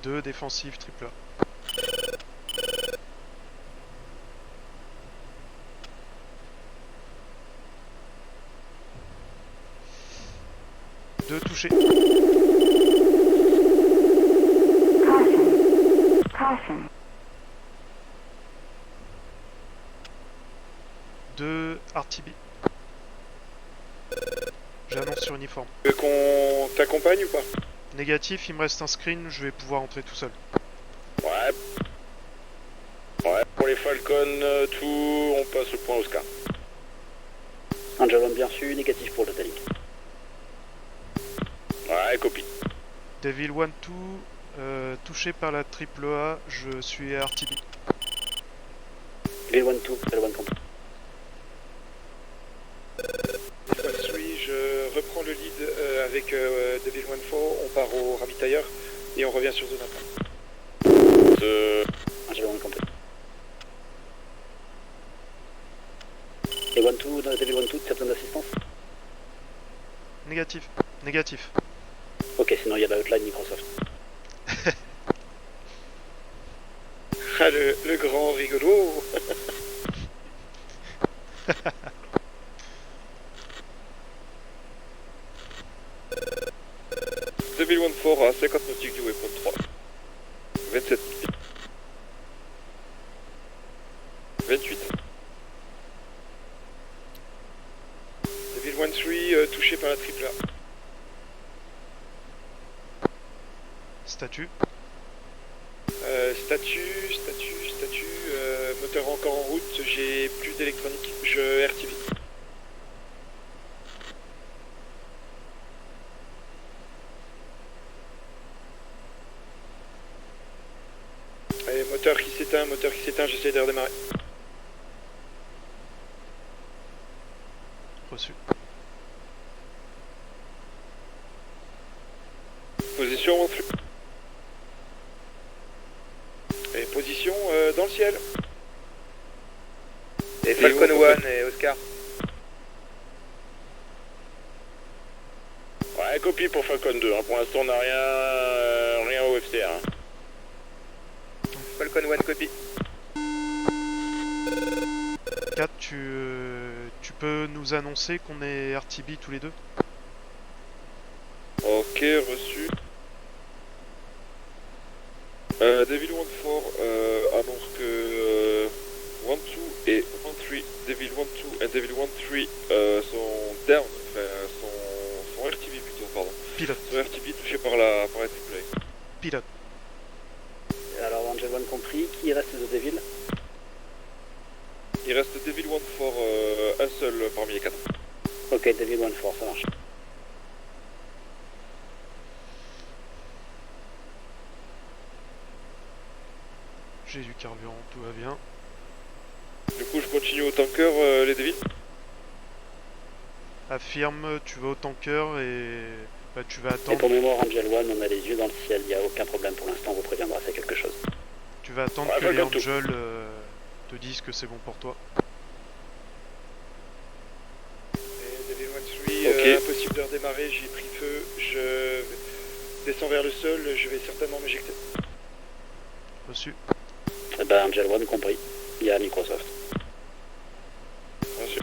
Deux défensives triple A. Deux touchés. Caution. Deux RTB. J'annonce sur uniforme. Tu veux qu'on t'accompagne ou pas? Négatif, il me reste un screen, je vais pouvoir entrer tout seul. Ouais. Ouais, pour les Falcon, tout, on passe le point Oscar. Angel 1 bien reçu, négatif pour le Datali. Ouais, copie. Devil 1-2, touché par la triple A, je suis à RTB. Devil 1-2, Devil 1 complet. 1-3, je reprends le lead avec Devil 1-4, on part au ravitailleur et on revient sur zone après. Angel 1 complet. Et 1-2, Devil 1-2, tu as besoin d'assistance? Négatif. Négatif. Ok, sinon il y a la hotline Microsoft. Ah, le grand rigolo. Devil 1-4 à 50 nautiques du waypoint 3. 27 nautiques. 28. Devil 1-3, touché par la triple A. Statut. Statut, moteur encore en route, j'ai plus d'électronique, je RTB. Allez, moteur qui s'éteint, j'essaie de redémarrer. Reçu. Position, et position dans le ciel. Et Falcon 1 et Oscar. Ouais, copie pour Falcon 2, hein. Pour l'instant on n'a rien au FCR. Hein. Falcon 1 copie. 4, tu peux nous annoncer qu'on est RTB tous les deux? Ok, reçu. Devil 1-4 annonce que 1-2 et 1-3, Devil 1-2 et Devil 1-3 sont down, enfin sont RTB plutôt, pardon. Pilote. Sont RTB touchés par la triple A. Pilote. Alors Angel One compris, qui reste de Devil? Il reste Devil 1-4, un seul parmi les 4. Ok, Devil 1-4, ça marche. J'ai du carburant, tout va bien. Du coup je continue au tanker les Devils. Affirme, tu vas au tanker et bah, tu vas Et attendre. pour mémoire, Angel One, on a les yeux dans le ciel, il n'y a aucun problème pour l'instant, on vous préviendra si quelque chose. Tu vas attendre Ouais, que les Falcon Angels te disent que c'est bon pour toi. Et Devil 1-3, Ok. impossible de redémarrer, j'ai pris feu, je descends vers le sol, je vais certainement m'éjecter. Reçu. Eh ben Angel One compris, il y a Microsoft. Reçu.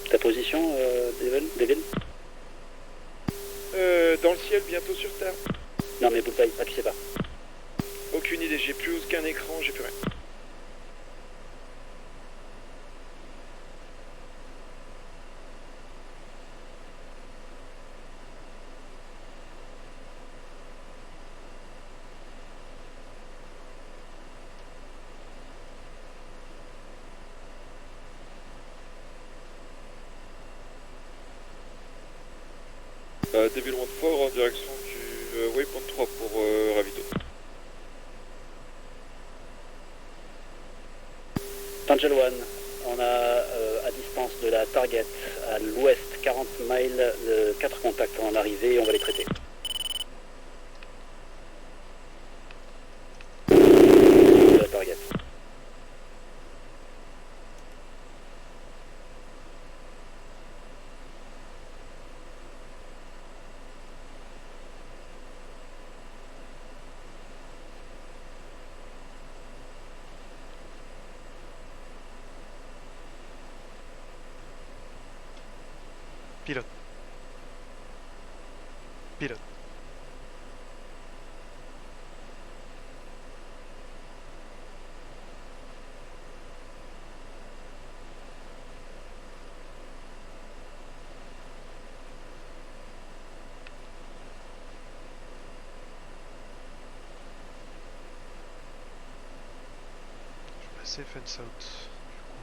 Ta position, Devil? Dans le ciel, bientôt sur Terre. Non mais Bullseye, ah tu sais pas. Aucune idée, j'ai plus aucun écran, j'ai plus rien. Devil 1-4 en direction du waypoint 3 pour Ravito. Angel One, on a à distance de la target à l'ouest 40 miles, 4 contacts en arrivée et on va les traiter. De la target. Pilote. Pilote. Je vais passer fence out. Du coup.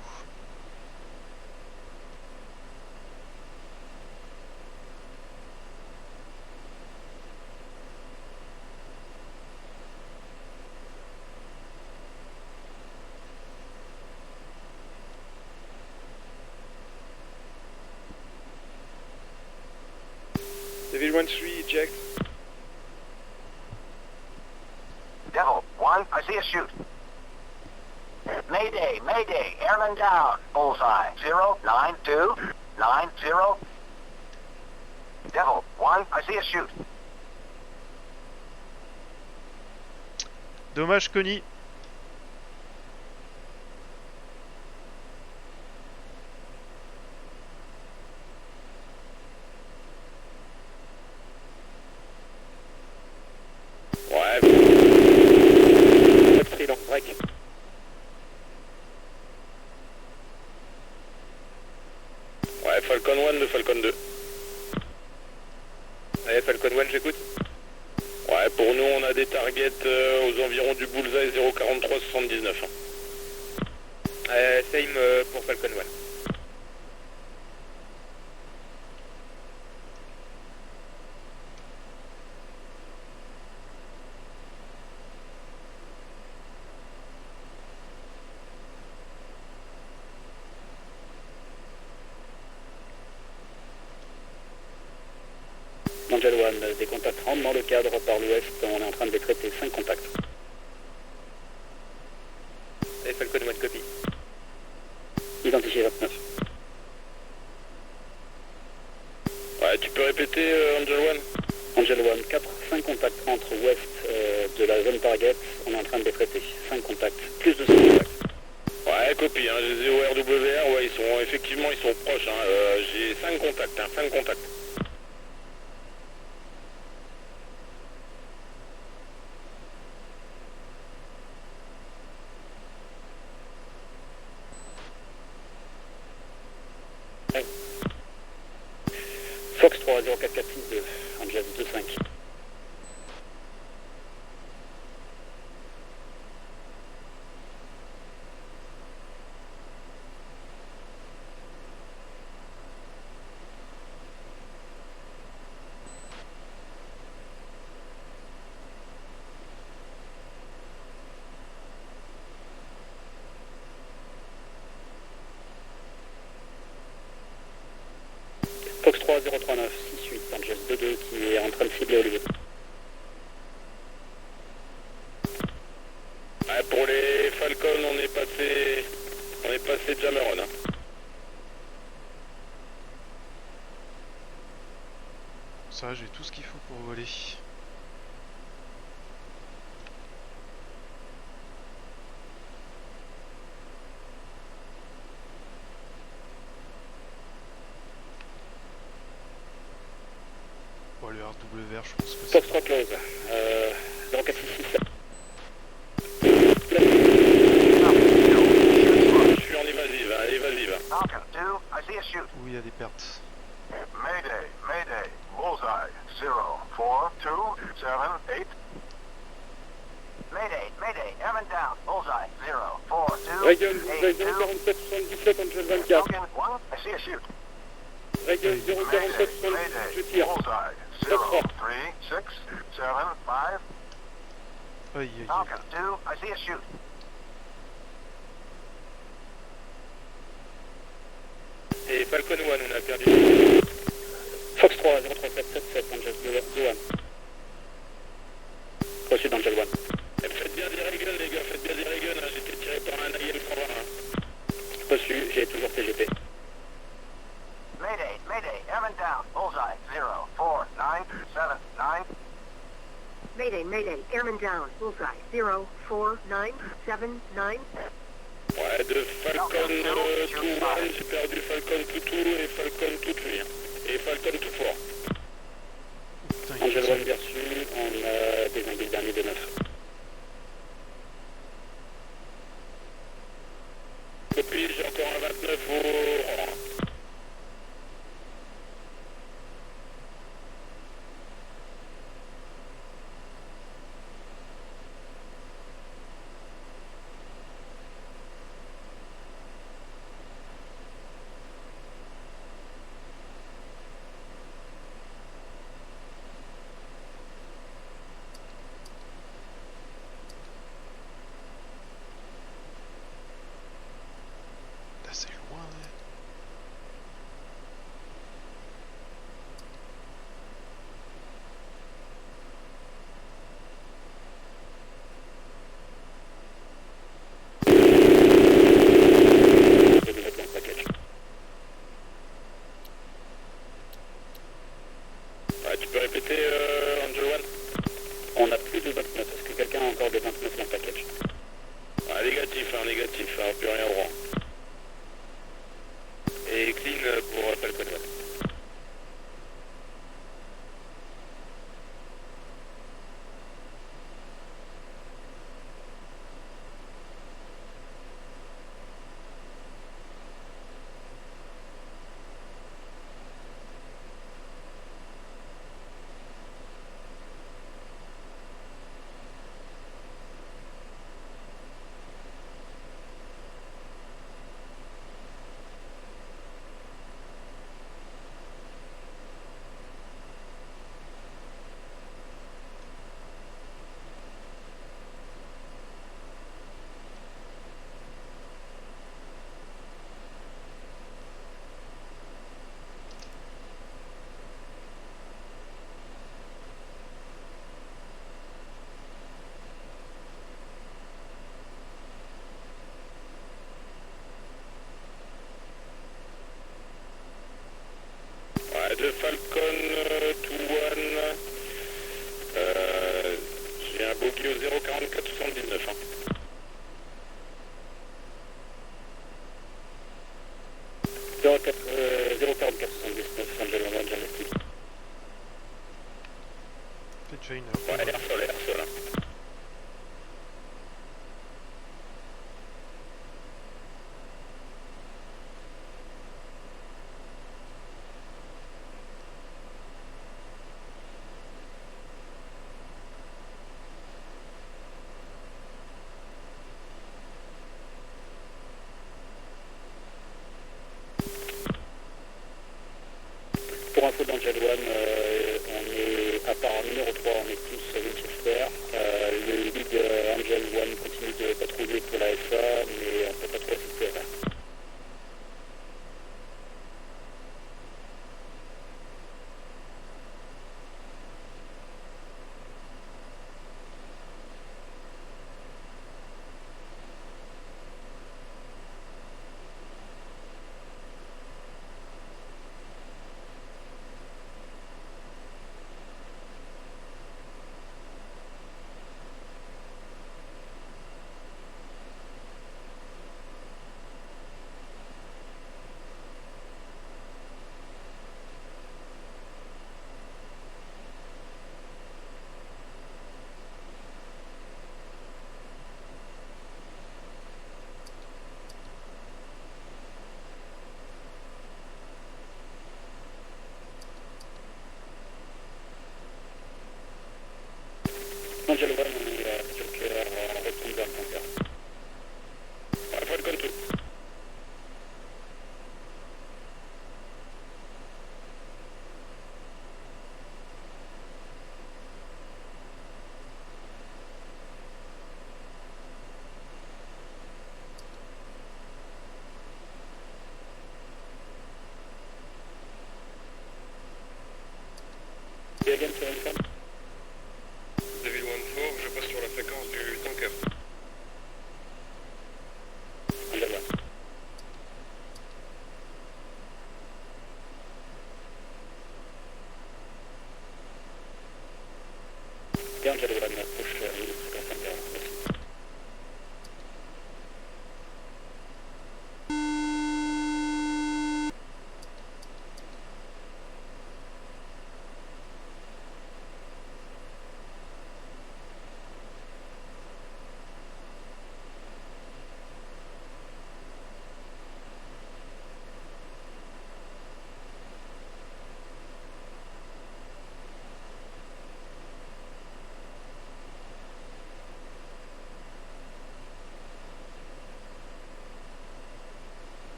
Devil 1-3, eject. Devil 1, I see a shoot. Mayday, Mayday, airman down. Bullseye, 09290. Devil 1, I see a shoot. Dommage, Connie. Ouais. Pris long break. Ouais, Falcon 1 de Falcon 2. Allez, Falcon 1, j'écoute. Ouais, pour nous, on a des targets aux environs du bullseye 04379. Same pour Falcon 1. Angel One, des contacts rentrent dans le cadre par l'ouest, on est en train de les traiter, 5 contacts. Et Falcon 1 copie. Identifié 29. Ouais, tu peux répéter Angel One? Angel One, 5 contacts entre ouest de la zone target, on est en train de les traiter, 5 contacts, plus de 5 contacts. Ouais, copie, hein, les EORWR, ouais, effectivement, ils sont proches, hein, j'ai 5 contacts, 5 contacts. Fox 3, 04462, Angel 25. Fox 3, 039, 68, Angel 22 qui est en train de cibler Hollywood. Ouais, pour les Falcons, on est passé Jameron. Hein. Ça, j'ai tout ce qu'il faut pour voler. Bon, le RWR, je pense que c'est... Fox 3 close, 0467. Je suis en évasive, hein, évasive. Falcon 2, I see a shoot. Oui, il y a des pertes. Mayday, Mayday, bullseye, 04278. Mayday, Mayday, airman down, bullseye, 04282. Regen 4777, Angel 24. Falcon 1, I see a shoot. Regen 04777, je Mayday, tire. bullseye, 03675. Aïe, aïe, aïe. Falcon 2, I see a shoot. Et Falcon 1, on a perdu. Fox 3, 03777, Angel 21. Reçu d'Angel 1. Faites bien des Regen, les gars, faites bien des Regen, hein. J'étais tiré par un AIM 120. Hein. Reçu, j'ai toujours TGP. Mayday, Mayday, airman down, bullseye, 04979. Mayday, Mayday, airman down, bullseye, 04979. Ouais, de Falcon 2-1, j'ai perdu Falcon 2-2 et Falcon 2-3. Et Falcon 2-4. Putain, il Angel est 1 bien reçu, on a désingué le dernier de 9. Depuis, j'ai encore un 29 au rang. assez loin, ouais. Tu peux répéter, Angel One? On a plus de 29. Est-ce que quelqu'un a encore des 29 dans le package? Négatif, plus rien au rang. Et clean pour Falcon 1. de Falcon 2-1. J'ai un bogey au 04479. Hein. Euh, 04479, Angel 1, Angel 2. fait déjà une heure. Ouais, air sol. Hein. Pour info d'Angel 1, on est, à part en numéro 3, on est tous Winchester. Le lead Angel 1 continue de patrouiller pour la SA, mais on peut pas trop assister là. Angel 1, on est à Joker, retourne vers le bunker. Ouais, Falcon 2. Et again, sur une femme. Devil 1-4, je passe sur la fréquence du tanker. Angel 1. Et Angel 1 approche le fréquence interne.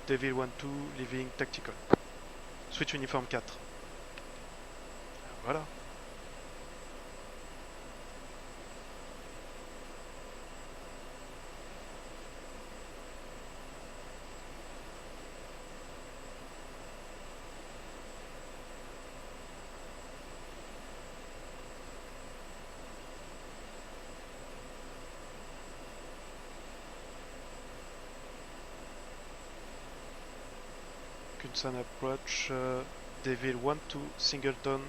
Devil 1-2, leaving tactical. Switch uniforme 4. Voilà. Kunsan approach, Devil 1-2, Singleton,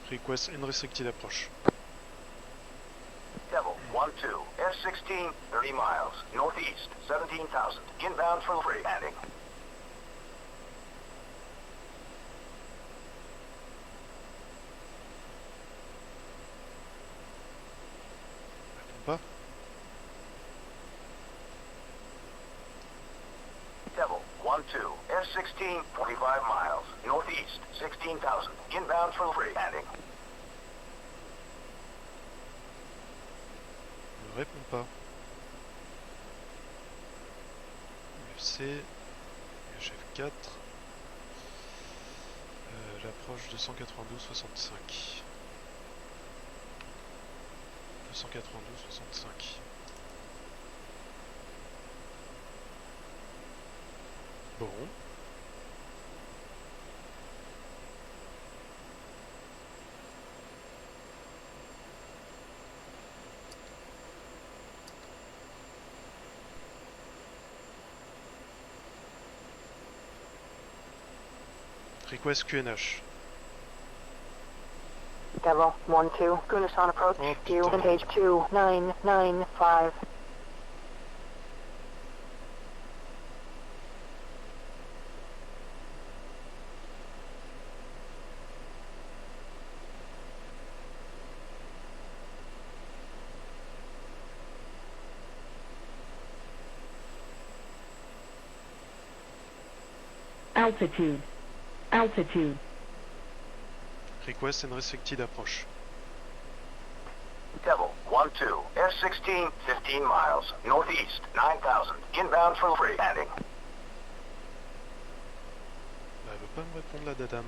request unrestricted approach. Devil 1-2, F-16, 30 miles, northeast, 17,000, inbound for free landing. Pas. Devil 1-2, F-16, 45 miles, northeast, 16,000, inbound for free landing. Ne répond pas. UFC, HF4, l'approche 292-65. 292-65. Bon. Request QNH. Devil 1-2, Gunasan approach, Oh, view putain. page 2995. Altitude. Altitude. Request unrestricted approach. Devil 1-2, F-16, 15 miles, northeast, 9,000, inbound for free landing. Elle veut pas me répondre la dadame.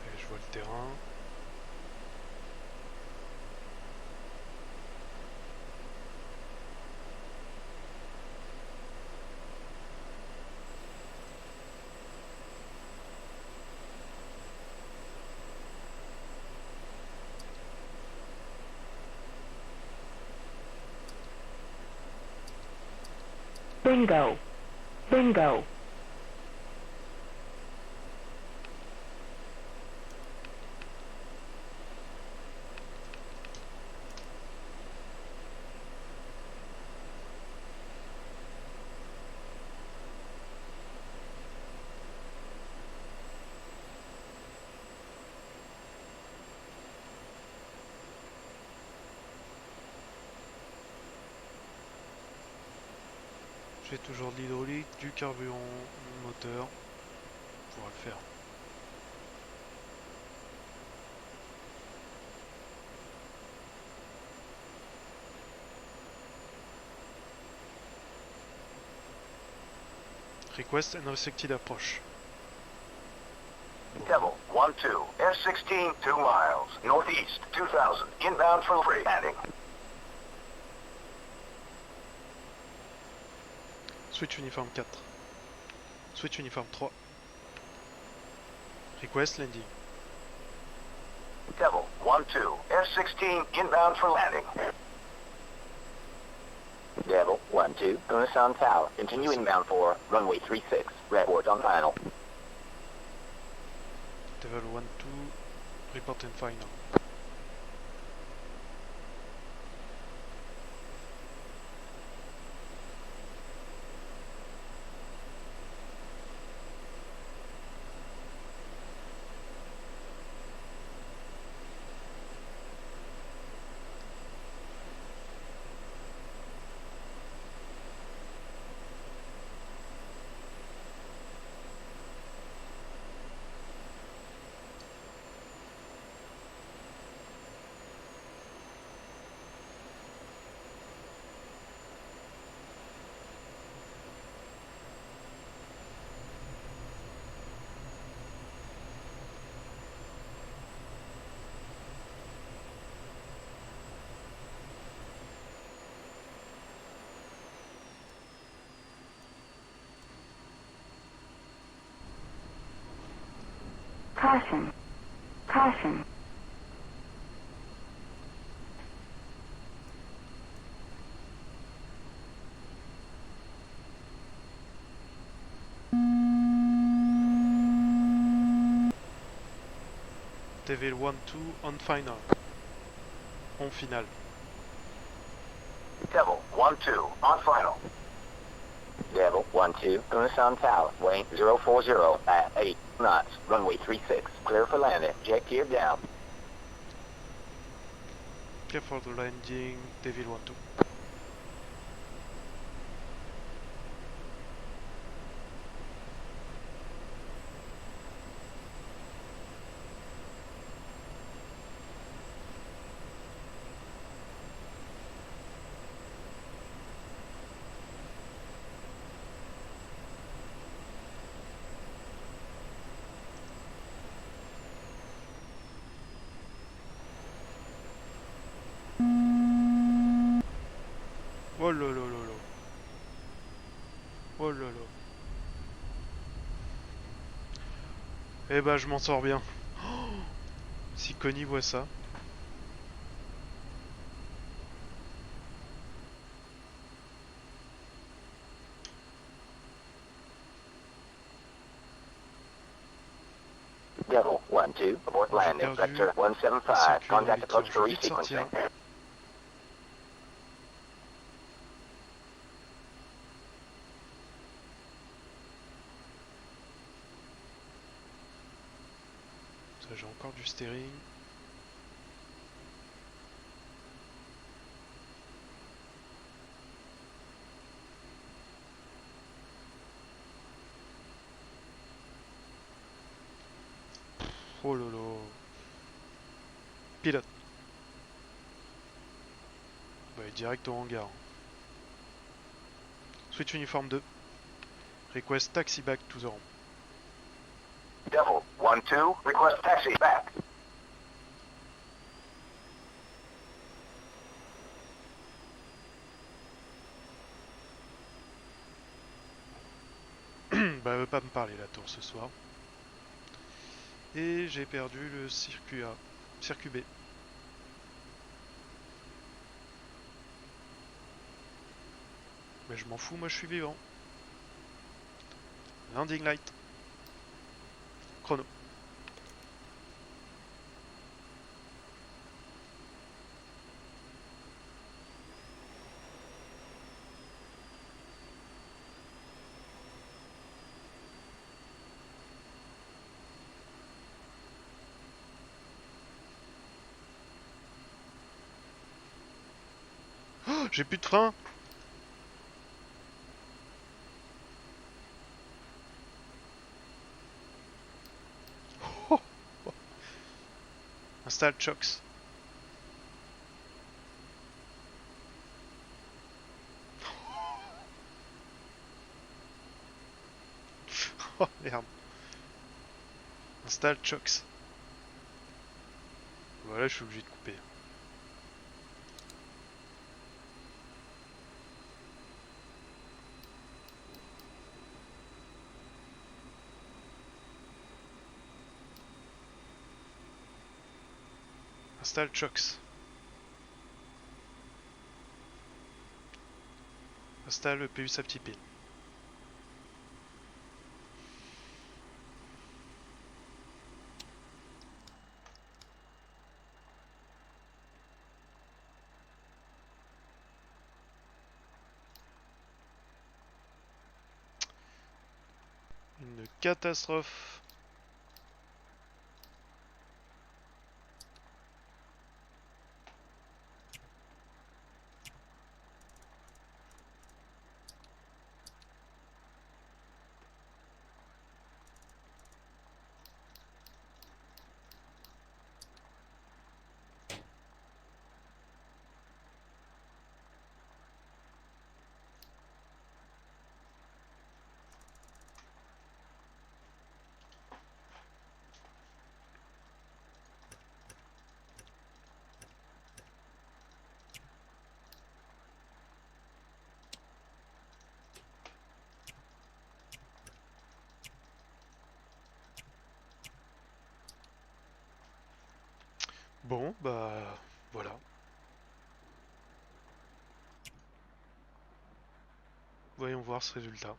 Et je vois le terrain. Bingo. Bingo. J'ai toujours de l'hydraulique, du carburant, mon moteur. On pourra le faire. Request unrestricted approach. Devil 1-2, F-16, 2 miles, northeast, 2,000, inbound for free landing. Switch uniforme 4. Switch uniforme 3. Request landing. Devil 1-2, F-16, inbound for landing. Devil 1-2, Gunasan Tower, continue inbound for runway 36, report on final. Devil 1-2, report and final. Caution. Caution. Devil 1-2 on final. En finale. Devil 1-2 on final. Devil 1-2, Unison Tower, weight 040 at 8 knots, runway 36, clear for landing, jet gear down. Clear for the landing, Devil 1-2. Oh là là là là. Oh là là. Eh ben je m'en sors bien. Oh, si Connie voit ça. Devil 1-2, abort landing, sector 175, contact approach for resequencing. Ça, j'ai encore du steering. Oh là là. Pilote. Ouais, direct au hangar. Switch uniforme 2. Request taxi back to the ramp. Devil 1-2, request taxi back. Bah, elle veut pas me parler la tour ce soir. Et j'ai perdu le circuit A. Circuit B. Mais je m'en fous, moi je suis vivant. Landing light. Chrono. Oh, j'ai plus de frein. Oh, oh. Installe chocks. Oh merde. Installe chocks. Voilà, je suis obligé de couper. Installe chocks. Installe le PU sa petite pile. Une catastrophe. Bon, bah voilà. Voyons voir ce résultat.